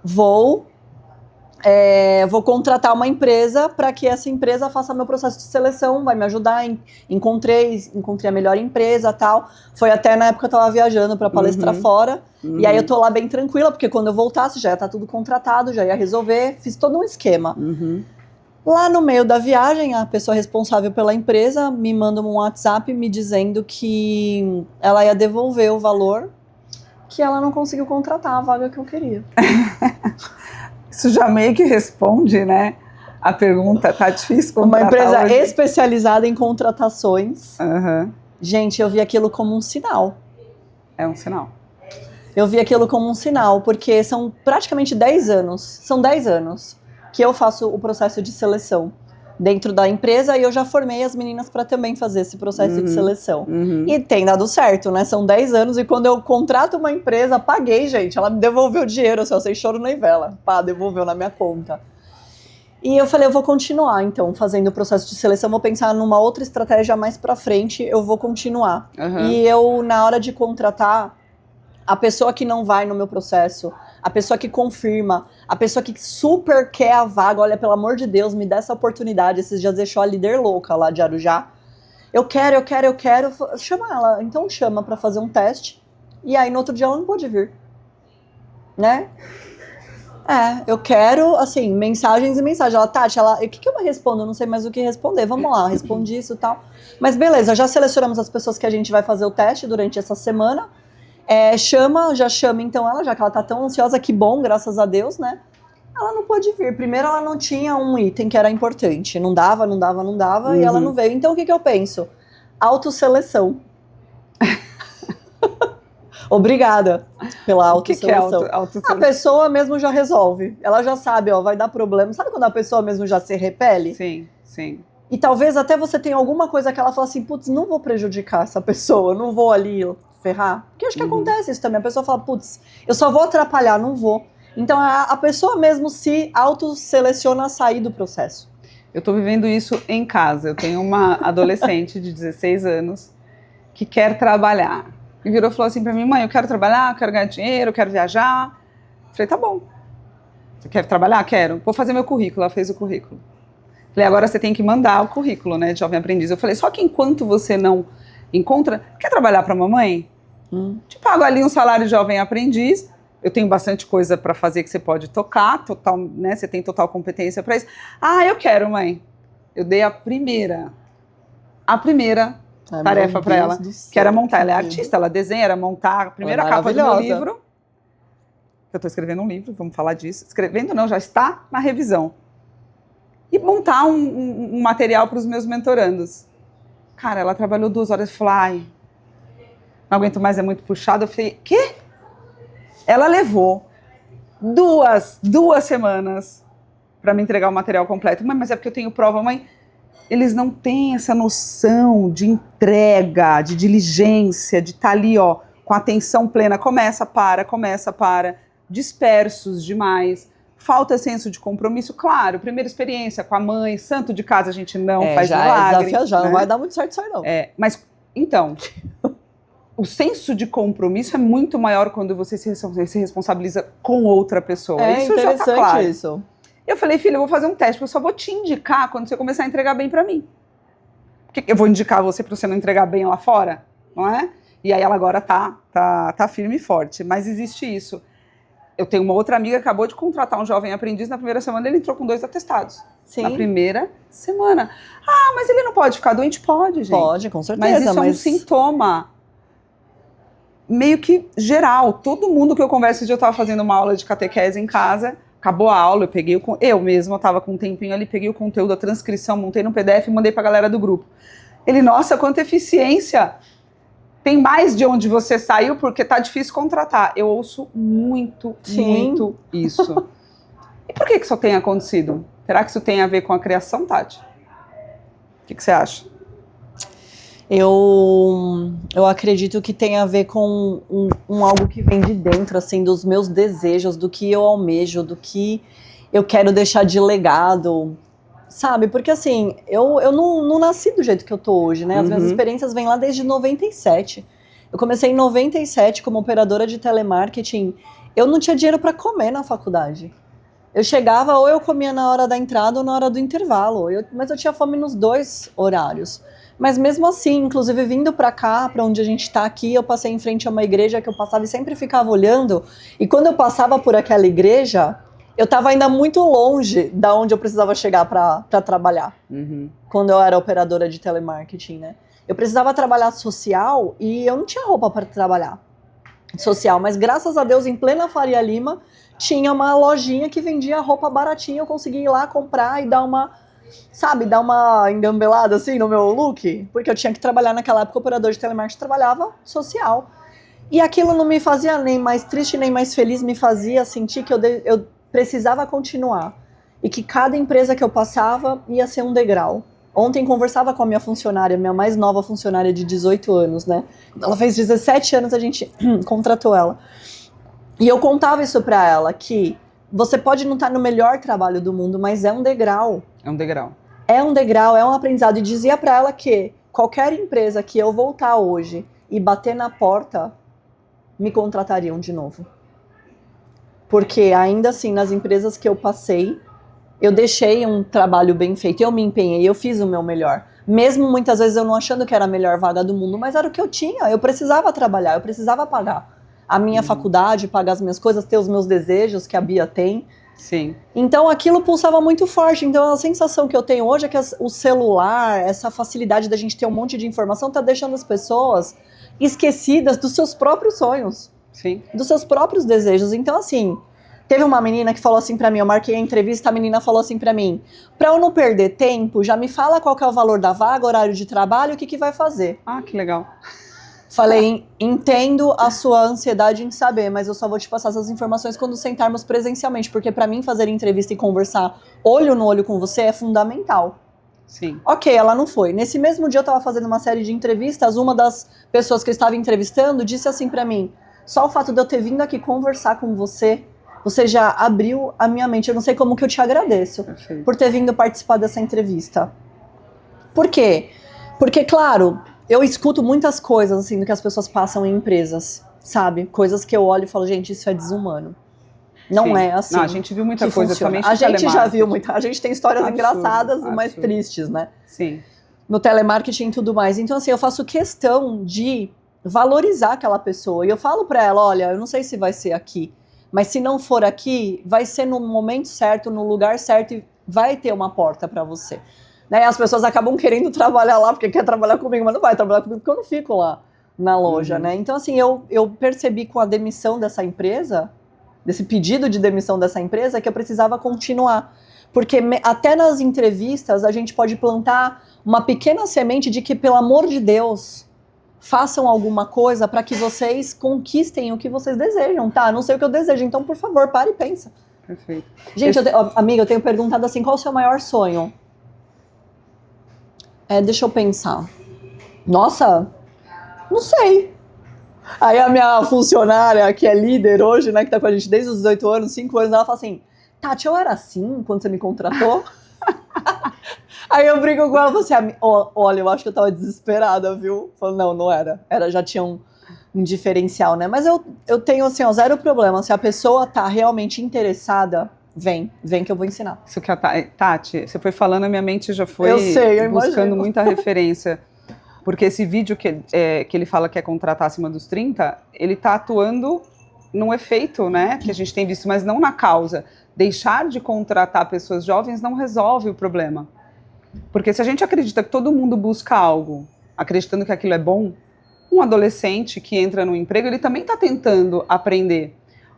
Vou contratar uma empresa para que essa empresa faça meu processo de seleção, vai me ajudar. Encontrei a melhor empresa e tal. Foi até na época que eu tava viajando para palestrar fora. E aí eu tô lá bem tranquila, porque quando eu voltasse já ia estar tudo contratado, já ia resolver. Fiz todo um esquema. Lá no meio da viagem, a pessoa responsável pela empresa me manda um WhatsApp me dizendo que ela ia devolver o valor, que ela não conseguiu contratar a vaga que eu queria. Isso já meio que responde, né? A pergunta, tá difícil contratar. Uma empresa hoje. Especializada em contratações. Gente, eu vi aquilo como um sinal. É um sinal. Eu vi aquilo como um sinal, porque são praticamente 10 anos. São 10 anos que eu faço o processo de seleção dentro da empresa e eu já formei as meninas para também fazer esse processo de seleção. E tem dado certo, né? São 10 anos e quando eu contrato uma empresa, paguei, gente. Ela me devolveu o dinheiro, assim, eu sei choro nem vela. Pá, devolveu na minha conta. E eu falei, eu vou continuar, então, fazendo o processo de seleção. Vou pensar numa outra estratégia mais pra frente, eu vou continuar. E eu, na hora de contratar, a pessoa que não vai no meu processo, a pessoa que confirma, a pessoa que super quer a vaga, olha, pelo amor de Deus, me dá essa oportunidade. Esses dias deixou a líder louca lá de Arujá. Eu quero. Chama ela, então chama pra fazer um teste. E aí no outro dia ela não pôde vir. Né? Eu quero, assim, mensagens e mensagens. Ela, Tati, o que eu respondo? Eu não sei mais o que responder. Vamos lá, respondi isso e tal. Mas beleza, já selecionamos as pessoas que a gente vai fazer o teste durante essa semana. Já chama então ela, já que ela tá tão ansiosa, que bom, graças a Deus, né? Ela não pôde vir. Primeiro, ela não tinha um item que era importante. Não dava, e ela não veio. Então, o que eu penso? Autoseleção. Obrigada pela autoseleção. O que é autoseleção? A pessoa mesmo já resolve. Ela já sabe, ó, vai dar problema. Sabe quando a pessoa mesmo já se repele? Sim, sim. E talvez até você tenha alguma coisa que ela fala assim, putz, não vou prejudicar essa pessoa, não vou ali ferrar. Porque acho que acontece isso também. A pessoa fala, putz, eu só vou atrapalhar, não vou. Então a pessoa mesmo se autoseleciona a sair do processo. Eu tô vivendo isso em casa. Eu tenho uma adolescente de 16 anos que quer trabalhar. E virou e falou assim pra mim, mãe, eu quero trabalhar, eu quero ganhar dinheiro, eu quero viajar. Eu falei, tá bom. Você quer trabalhar? Quero. Vou fazer meu currículo. Ela fez o currículo. Falei, agora você tem que mandar o currículo, né, de jovem aprendiz. Eu falei, só que enquanto você não encontra, quer trabalhar pra mamãe? Te pago ali um salário de jovem aprendiz. Eu tenho bastante coisa pra fazer que você pode tocar, total, né? Você tem total competência pra isso. Ah, eu quero, mãe. Eu dei a primeira tarefa pra ela, que era montar. Ela é artista, ela desenha, era montar a primeira capa do meu livro. Eu tô escrevendo um livro, vamos falar disso. Escrevendo não, já está na revisão. E montar um material para os meus mentorandos. Cara, ela trabalhou 2 horas e falou, ai, não aguento mais, é muito puxado. Eu falei, quê? Ela levou 2 semanas para me entregar o material completo. Mãe, mas é porque eu tenho prova, mãe. Eles não têm essa noção de entrega, de diligência, de estar ali, ó, com atenção plena. Começa, para. Dispersos demais. Falta senso de compromisso, claro, primeira experiência com a mãe, santo de casa a gente não faz milagre. Já né? Não vai dar muito certo isso aí não. Mas, então, o senso de compromisso é muito maior quando você se responsabiliza com outra pessoa. Isso interessante já tá claro. isso. Eu falei, filha, eu vou fazer um teste, eu só vou te indicar quando você começar a entregar bem pra mim. Porque eu vou indicar você pra você não entregar bem lá fora, não é? E aí ela agora tá firme e forte, mas existe isso. Eu tenho uma outra amiga que acabou de contratar um jovem aprendiz, na primeira semana ele entrou com 2 atestados. Sim. Na primeira semana. Ah, mas ele não pode ficar doente? Pode, gente. Pode, com certeza. Mas isso é um sintoma meio que geral. Todo mundo que eu converso, eu estava fazendo uma aula de catequese em casa, acabou a aula, eu mesma estava com um tempinho ali, peguei o conteúdo, a transcrição, montei no PDF e mandei para a galera do grupo. Ele, nossa, quanta eficiência! Tem mais de onde você saiu porque tá difícil contratar. Eu ouço muito isso. E por que isso tem acontecido? Será que isso tem a ver com a criação, Tati? O que você acha? Eu acredito que tem a ver com algo que vem de dentro, assim, dos meus desejos, do que eu almejo, do que eu quero deixar de legado, sabe? Porque, assim, eu não nasci do jeito que eu tô hoje, né? As minhas experiências vêm lá desde 97. Eu comecei em 97 como operadora de telemarketing. Eu não tinha dinheiro para comer na faculdade. Eu chegava, ou eu comia na hora da entrada ou na hora do intervalo. Mas eu tinha fome nos 2 horários. Mas mesmo assim, inclusive vindo pra cá, pra onde a gente tá aqui, eu passei em frente a uma igreja que eu passava e sempre ficava olhando. E quando eu passava por aquela igreja, eu tava ainda muito longe da onde eu precisava chegar pra trabalhar. Quando eu era operadora de telemarketing, né? Eu precisava trabalhar social e eu não tinha roupa para trabalhar social. Mas graças a Deus, em plena Faria Lima, tinha uma lojinha que vendia roupa baratinha. Eu consegui ir lá comprar e dar uma engambelada assim no meu look, porque eu tinha que trabalhar naquela época, o operador de telemarketing trabalhava social. E aquilo não me fazia nem mais triste, nem mais feliz, me fazia sentir que eu precisava continuar. E que cada empresa que eu passava ia ser um degrau. Ontem conversava com a minha funcionária, minha mais nova funcionária de 18 anos, né? Ela fez 17 anos, a gente contratou ela. E eu contava isso pra ela, que você pode não estar no melhor trabalho do mundo, mas é um degrau. É um degrau. É um degrau, é um aprendizado. E dizia pra ela que qualquer empresa que eu voltar hoje e bater na porta, me contratariam de novo. Porque ainda assim, nas empresas que eu passei, eu deixei um trabalho bem feito, eu me empenhei, eu fiz o meu melhor. Mesmo muitas vezes eu não achando que era a melhor vaga do mundo, mas era o que eu tinha. Eu precisava trabalhar, eu precisava pagar a minha faculdade, pagar as minhas coisas, ter os meus desejos que a Bia tem. Sim. Então aquilo pulsava muito forte. Então a sensação que eu tenho hoje é que o celular, essa facilidade da gente ter um monte de informação, tá deixando as pessoas esquecidas dos seus próprios sonhos. Sim. Dos seus próprios desejos. Então assim, teve uma menina que falou assim pra mim, eu marquei a entrevista, a menina falou assim pra mim, pra eu não perder tempo, já me fala qual que é o valor da vaga, horário de trabalho, o que vai fazer. Ah, que legal. Falei, entendo a sua ansiedade em saber, mas eu só vou te passar essas informações quando sentarmos presencialmente, porque pra mim fazer entrevista e conversar olho no olho com você é fundamental. Sim. Ok, ela não foi. Nesse mesmo dia eu tava fazendo uma série de entrevistas, uma das pessoas que eu estava entrevistando disse assim pra mim, só o fato de eu ter vindo aqui conversar com você, você já abriu a minha mente, eu não sei como que eu te agradeço. Perfeito. Por ter vindo participar dessa entrevista. Por quê? Porque, claro, eu escuto muitas coisas, assim, do que as pessoas passam em empresas, sabe? Coisas que eu olho e falo, gente, isso é desumano. Não Sim. é assim. Não, a gente viu muita coisa também. A gente já viu muita. A gente tem histórias engraçadas, mas tristes, né? Sim. No telemarketing e tudo mais. Então, assim, eu faço questão de valorizar aquela pessoa. E eu falo pra ela, olha, eu não sei se vai ser aqui, mas se não for aqui, vai ser no momento certo, no lugar certo e vai ter uma porta pra você. Né? As pessoas acabam querendo trabalhar lá porque quer trabalhar comigo, mas não vai trabalhar comigo porque eu não fico lá na loja, né? Então, assim, eu percebi com a demissão dessa empresa, desse pedido de demissão dessa empresa, que eu precisava continuar. Porque até nas entrevistas a gente pode plantar uma pequena semente de que, pelo amor de Deus, façam alguma coisa para que vocês conquistem o que vocês desejam, tá? Não sei o que eu desejo, então, por favor, pare e pensa. Perfeito. Gente, amiga, eu tenho perguntado assim, qual o seu maior sonho? Deixa eu pensar. Nossa, não sei. Aí a minha funcionária, que é líder hoje, né, que tá com a gente desde os 18 anos, 5 anos, ela fala assim, Tati, eu era assim quando você me contratou? Aí eu brinco com ela e falo assim, olha, eu acho que eu tava desesperada, viu? Falo, não era. Já tinha um diferencial, né? Mas eu tenho, assim, zero problema. Se a pessoa tá realmente interessada, vem que eu vou ensinar. Isso que Tati, você foi falando, a minha mente já foi eu buscando imagino. Muita referência. Porque esse vídeo que ele fala que é contratar acima dos 30, ele tá atuando num efeito, né, que a gente tem visto, mas não na causa. Deixar de contratar pessoas jovens não resolve o problema. Porque se a gente acredita que todo mundo busca algo, acreditando que aquilo é bom, um adolescente que entra no emprego, ele também está tentando aprender.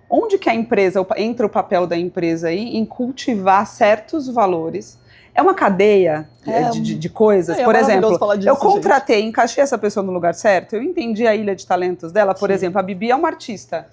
Onde que a empresa, entra o papel da empresa aí em cultivar certos valores? É uma cadeia de coisas. Por exemplo, eu contratei, encaixei essa pessoa no lugar certo, eu entendi a ilha de talentos dela. Por exemplo, a Bibi é uma artista.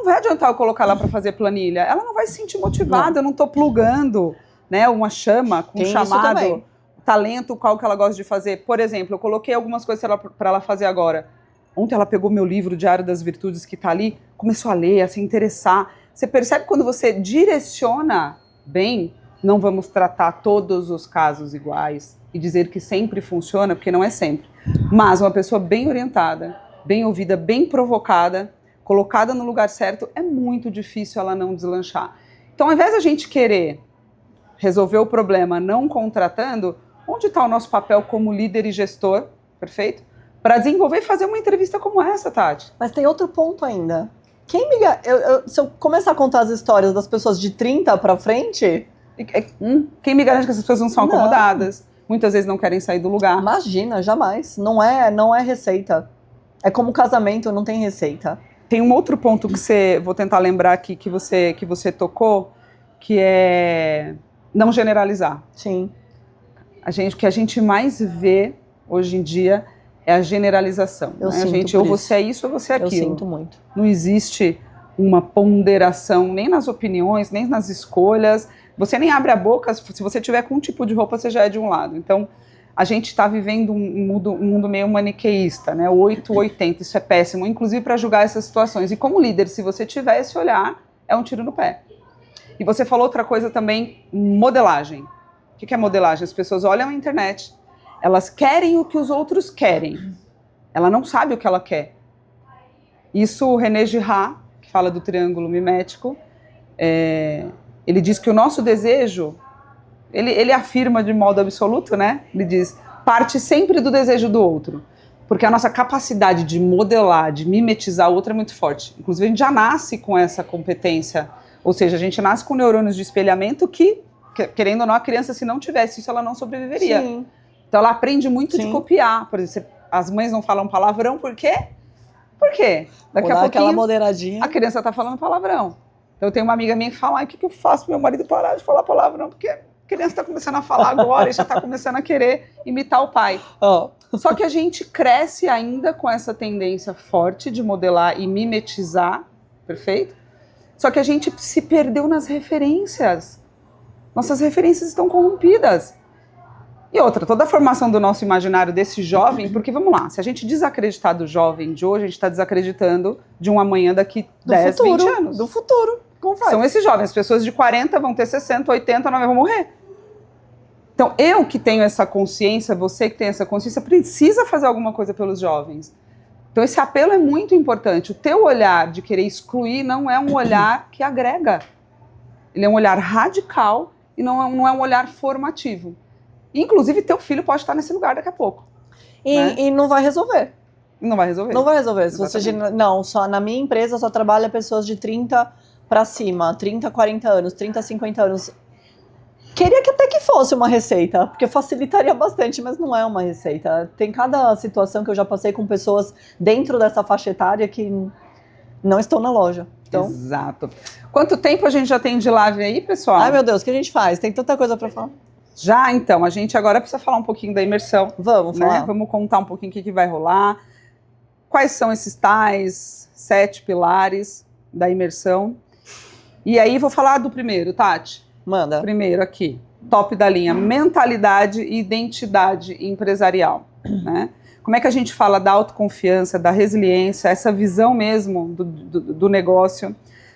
não vai adiantar eu colocar ela para fazer planilha. Ela não vai se sentir motivada, eu não estou plugando, né, uma chama com um chamado, talento, qual que ela gosta de fazer. Por exemplo, eu coloquei algumas coisas para ela fazer agora. Ontem ela pegou meu livro Diário das Virtudes que está ali, começou a ler, a se interessar. Você percebe quando você direciona bem, não vamos tratar todos os casos iguais e dizer que sempre funciona, porque não é sempre. Mas uma pessoa bem orientada, bem ouvida, bem provocada, colocada no lugar certo, é muito difícil ela não deslanchar. Então, ao invés da gente querer resolver o problema não contratando, onde está o nosso papel como líder e gestor, perfeito? Para desenvolver e fazer uma entrevista como essa, Tati. Mas tem outro ponto ainda. Se eu começar a contar as histórias das pessoas de 30 para frente... Quem me garante que essas pessoas não são acomodadas? Muitas vezes não querem sair do lugar. Imagina, jamais. Não é receita. É como casamento, não tem receita. Tem um outro ponto que vou tentar lembrar aqui que você tocou, que é não generalizar. Sim. O que a gente mais vê hoje em dia é a generalização. Eu sinto a gente, ou você é isso ou você é aquilo. Eu sinto muito. Não existe uma ponderação nem nas opiniões, nem nas escolhas. Você nem abre a boca, se você tiver com um tipo de roupa, você já é de um lado. Então, a gente está vivendo um mundo meio maniqueísta, né? 8-80, isso é péssimo, inclusive para julgar essas situações. E como líder, se você tiver esse olhar, é um tiro no pé. E você falou outra coisa também, modelagem. O que é modelagem? As pessoas olham a internet, elas querem o que os outros querem. Ela não sabe o que ela quer. Isso o René Girard, que fala do triângulo mimético, ele diz que o nosso desejo, ele afirma de modo absoluto, né? Ele diz, parte sempre do desejo do outro. Porque a nossa capacidade de modelar, de mimetizar o outro é muito forte. Inclusive, a gente já nasce com essa competência. Ou seja, a gente nasce com neurônios de espelhamento que, querendo ou não, a criança, se não tivesse isso, ela não sobreviveria. Sim. Então, ela aprende muito de copiar. Por exemplo, as mães não falam palavrão, por quê? Por quê? Daqui a pouquinho, aquela moderadinha. A criança está falando palavrão. Então, eu tenho uma amiga minha que fala, o que eu faço para meu marido parar de falar palavrão? Porque a criança está começando a falar agora e já está começando a querer imitar o pai. Só que a gente cresce ainda com essa tendência forte de modelar e mimetizar, perfeito? Só que a gente se perdeu nas referências. Nossas referências estão corrompidas. E outra, toda a formação do nosso imaginário desse jovem, porque vamos lá, se a gente desacreditar do jovem de hoje, a gente está desacreditando de um amanhã daqui 10, 20 anos. Do futuro. Como faz? São esses jovens, as pessoas de 40 vão ter 60, 80, 90 vão morrer. Então, eu que tenho essa consciência, você que tem essa consciência, precisa fazer alguma coisa pelos jovens. Então, esse apelo é muito importante. O teu olhar de querer excluir não é um olhar que agrega. Ele é um olhar radical e não é um olhar formativo. Inclusive, teu filho pode estar nesse lugar daqui a pouco. E não vai resolver. Não vai resolver. Não vai resolver. Se você, não, só na minha empresa só trabalha pessoas de 30 para cima, 30, 40 anos, 30, 50 anos. Queria que até que fosse uma receita, porque facilitaria bastante, mas não é uma receita. Tem cada situação que eu já passei com pessoas dentro dessa faixa etária que não estão na loja. Então... Exato. Quanto tempo a gente já tem de live aí, pessoal? Ai, meu Deus, o que a gente faz? Tem tanta coisa para falar. Já, então, a gente agora precisa falar um pouquinho da imersão. Vamos falar. Né? Vamos contar um pouquinho o que vai rolar. Quais são esses tais 7 pilares da imersão. E aí vou falar do primeiro, Tati. Manda. Primeiro aqui, top da linha, mentalidade e identidade empresarial. Né? Como é que a gente fala da autoconfiança, da resiliência, essa visão mesmo do negócio.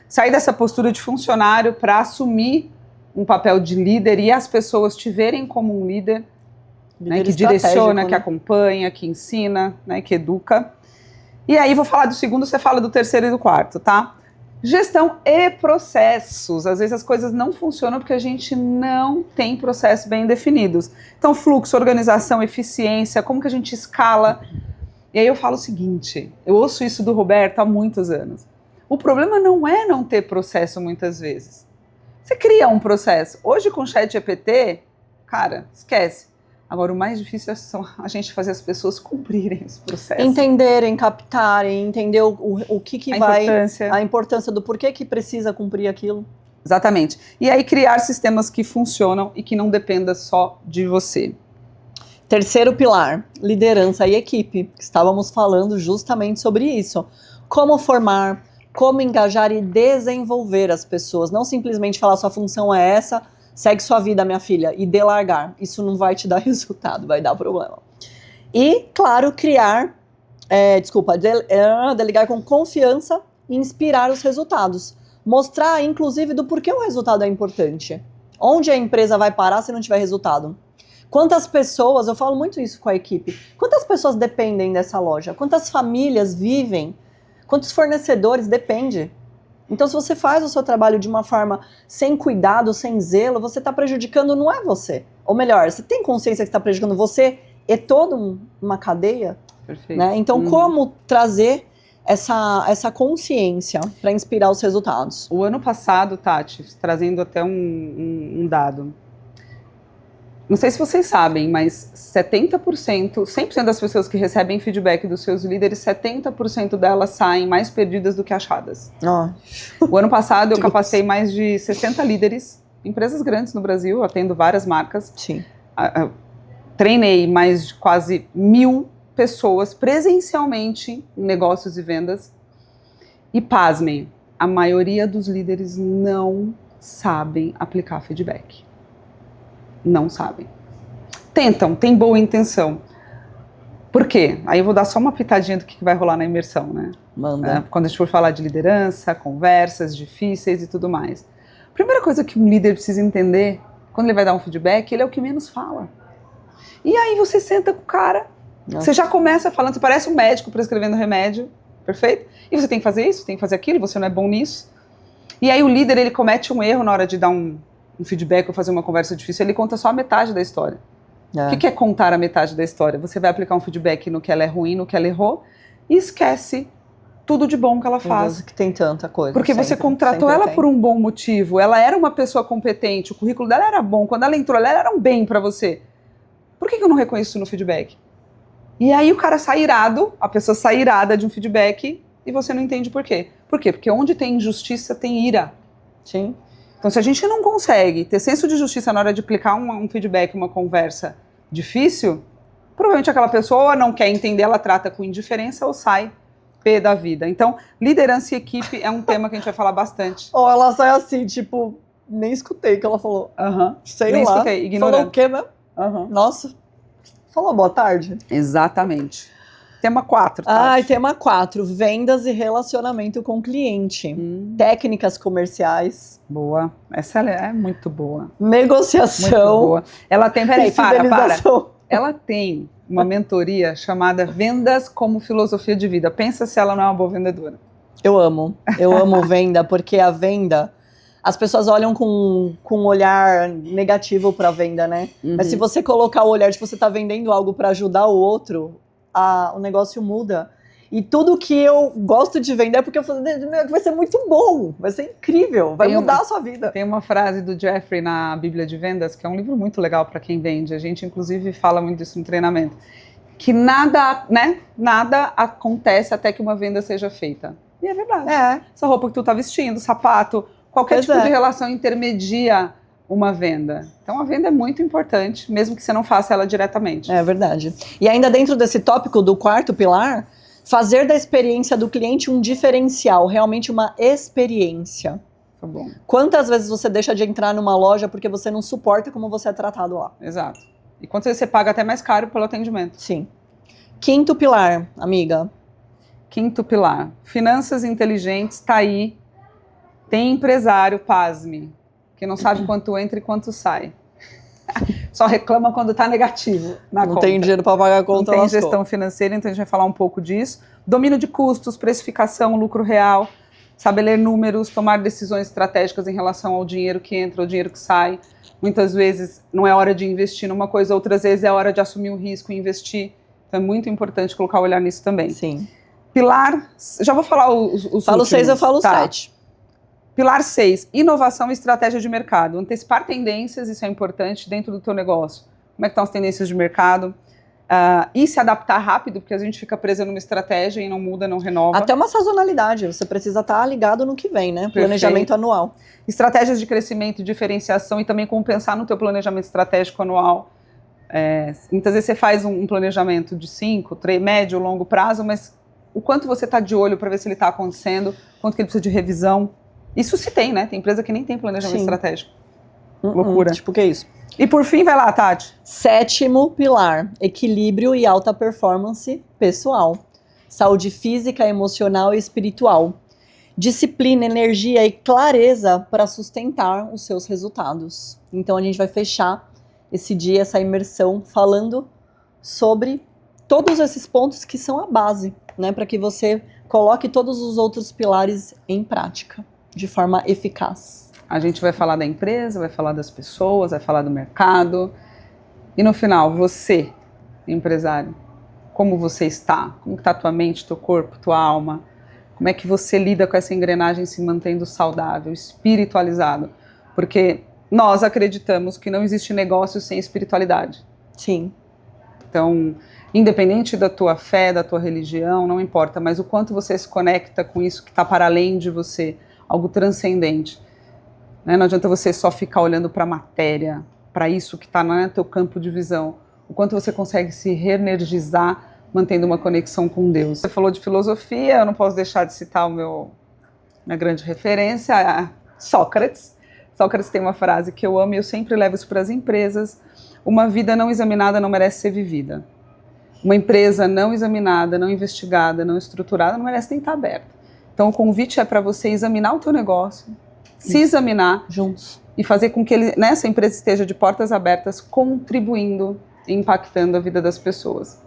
Sair dessa postura de funcionário para assumir um papel de líder e as pessoas te verem como um líder, né, que direciona, que acompanha, que ensina, né, que educa. E aí vou falar do segundo, você fala do terceiro e do quarto, tá? Gestão e processos. Às vezes as coisas não funcionam porque a gente não tem processos bem definidos. Então, fluxo, organização, eficiência, como que a gente escala. E aí eu falo o seguinte, eu ouço isso do Roberto há muitos anos. O problema não é não ter processo muitas vezes. Você cria um processo. Hoje com o ChatGPT, cara, esquece. Agora o mais difícil é a gente fazer as pessoas cumprirem esse processo. Entenderem, captarem, entender o que vai... A importância do porquê que precisa cumprir aquilo. Exatamente. E aí criar sistemas que funcionam e que não dependa só de você. Terceiro pilar, liderança e equipe. Estávamos falando justamente sobre isso. Como formar, como engajar e desenvolver as pessoas. Não simplesmente falar sua função é essa, segue sua vida, minha filha, e delargar. Isso não vai te dar resultado, vai dar problema. E, claro, delegar com confiança e inspirar os resultados. Mostrar, inclusive, do porquê o resultado é importante. Onde a empresa vai parar se não tiver resultado? Quantas pessoas, eu falo muito isso com a equipe, quantas pessoas dependem dessa loja? Quantas famílias vivem? Quantos fornecedores depende? Então, se você faz o seu trabalho de uma forma sem cuidado, sem zelo, você está prejudicando, não é você. Ou melhor, você tem consciência que está prejudicando você e toda uma cadeia? Perfeito. Né? Então, como trazer essa consciência para inspirar os resultados? O ano passado, Tati, trazendo até um dado, não sei se vocês sabem, mas 70%, 100% das pessoas que recebem feedback dos seus líderes, 70% delas saem mais perdidas do que achadas. O ano passado eu capacitei mais de 60 líderes, empresas grandes no Brasil, atendo várias marcas. Sim. Treinei mais de quase 1.000 pessoas presencialmente em negócios e vendas. E pasmem, a maioria dos líderes não sabem aplicar feedback. Não sabem. Tentam, tem boa intenção. Por quê? Aí eu vou dar só uma pitadinha do que vai rolar na imersão, né? Manda. Quando a gente for falar de liderança, conversas difíceis e tudo mais. Primeira coisa que um líder precisa entender, quando ele vai dar um feedback, ele é o que menos fala. E aí você senta com o cara, você já começa falando, você parece um médico prescrevendo remédio, perfeito? E você tem que fazer isso, tem que fazer aquilo, você não é bom nisso. E aí o líder, ele comete um erro na hora de dar um feedback ou fazer uma conversa difícil, ele conta só a metade da história. O que é contar a metade da história? Você vai aplicar um feedback no que ela é ruim, no que ela errou, e esquece tudo de bom que ela faz. Que tem tanta coisa. Porque você contratou ela por um bom motivo, ela era uma pessoa competente, o currículo dela era bom, quando ela entrou, ela era um bem pra você. Por que eu não reconheço isso no feedback? E aí o cara sai irado, a pessoa sai irada de um feedback, e você não entende por quê. Por quê? Porque onde tem injustiça, tem ira. Sim. Então, se a gente não consegue ter senso de justiça na hora de aplicar um feedback, uma conversa difícil, provavelmente aquela pessoa não quer entender, ela trata com indiferença ou sai pé da vida. Então, liderança e equipe é um tema que a gente vai falar bastante. Ou ela sai assim, tipo, nem escutei o que ela falou. Sei nem lá. Escutei, ignorando. Falou o quê, né? Nossa. Falou boa tarde. Exatamente. Tema 4, Tati. Tema 4. Vendas e relacionamento com o cliente. Técnicas comerciais. Boa. Essa é muito boa. Negociação. Muito boa. Ela tem, peraí, para. Fidelização. Ela tem uma mentoria chamada Vendas como Filosofia de Vida. Pensa se ela não é uma boa vendedora. Eu amo venda, porque a venda, as pessoas olham com um olhar negativo para a venda, né? Mas se você colocar o olhar de que você está vendendo algo para ajudar o outro, o negócio muda. E tudo que eu gosto de vender é porque eu falo, vai ser muito bom, vai ser incrível, vai mudar a sua vida. Tem uma frase do Jeffrey na Bíblia de Vendas, que é um livro muito legal para quem vende, a gente inclusive fala muito disso no treinamento, que nada acontece até que uma venda seja feita. E é verdade. Essa roupa que tu tá vestindo, sapato, qualquer tipo de relação intermedia uma venda. Então a venda é muito importante, mesmo que você não faça ela diretamente. É verdade. E ainda dentro desse tópico do 4º pilar, fazer da experiência do cliente um diferencial, realmente uma experiência. Tá bom. Quantas vezes você deixa de entrar numa loja porque você não suporta como você é tratado lá? Exato. E quantas vezes você paga até mais caro pelo atendimento? Sim. 5º pilar, amiga. 5º pilar. Finanças inteligentes, tá aí. Tem empresário, pasme, que não sabe quanto entra e quanto sai. Só reclama quando está negativo na conta. Não tem dinheiro para pagar a conta. Não tem gestão financeira, então a gente vai falar um pouco disso. Domínio de custos, precificação, lucro real, saber ler números, tomar decisões estratégicas em relação ao dinheiro que entra, ao dinheiro que sai. Muitas vezes não é hora de investir numa coisa, outras vezes é hora de assumir o risco e investir. Então é muito importante colocar o olhar nisso também. Sim. Pilar, já vou falar os falo últimos. 6, eu falo 7. Pilar 6, inovação e estratégia de mercado. Antecipar tendências, isso é importante dentro do teu negócio. Como é que estão as tendências de mercado? E se adaptar rápido, porque a gente fica preso numa estratégia e não muda, não renova. Até uma sazonalidade, você precisa estar ligado no que vem, né? Perfeito. Planejamento anual. Estratégias de crescimento, diferenciação e também como pensar no teu planejamento estratégico anual. Muitas vezes você faz um planejamento de 5, 3, médio, longo prazo, mas o quanto você está de olho para ver se ele está acontecendo, quanto que ele precisa de revisão. Isso se tem, né? Tem empresa que nem tem planejamento estratégico. Loucura. Tipo, que é isso? E por fim, vai lá, Tati. 7º pilar, equilíbrio e alta performance pessoal. Saúde física, emocional e espiritual. Disciplina, energia e clareza para sustentar os seus resultados. Então a gente vai fechar esse dia, essa imersão, falando sobre todos esses pontos que são a base, né? Para que você coloque todos os outros pilares em prática, de forma eficaz. A gente vai falar da empresa, vai falar das pessoas, vai falar do mercado. E no final, você, empresário, como você está? Como está a tua mente, teu corpo, tua alma? Como é que você lida com essa engrenagem se mantendo saudável, espiritualizado? Porque nós acreditamos que não existe negócio sem espiritualidade. Sim. Então, independente da tua fé, da tua religião, não importa, mas o quanto você se conecta com isso que está para além de você, algo transcendente. Não adianta você só ficar olhando para a matéria, para isso que está no teu campo de visão. O quanto você consegue se reenergizar mantendo uma conexão com Deus. Você falou de filosofia, eu não posso deixar de citar minha grande referência, Sócrates. Sócrates tem uma frase que eu amo e eu sempre levo isso para as empresas. Uma vida não examinada não merece ser vivida. Uma empresa não examinada, não investigada, não estruturada não merece nem estar aberta. Então o convite é para você examinar o teu negócio, se examinar juntos e fazer com que essa empresa esteja de portas abertas, contribuindo e impactando a vida das pessoas.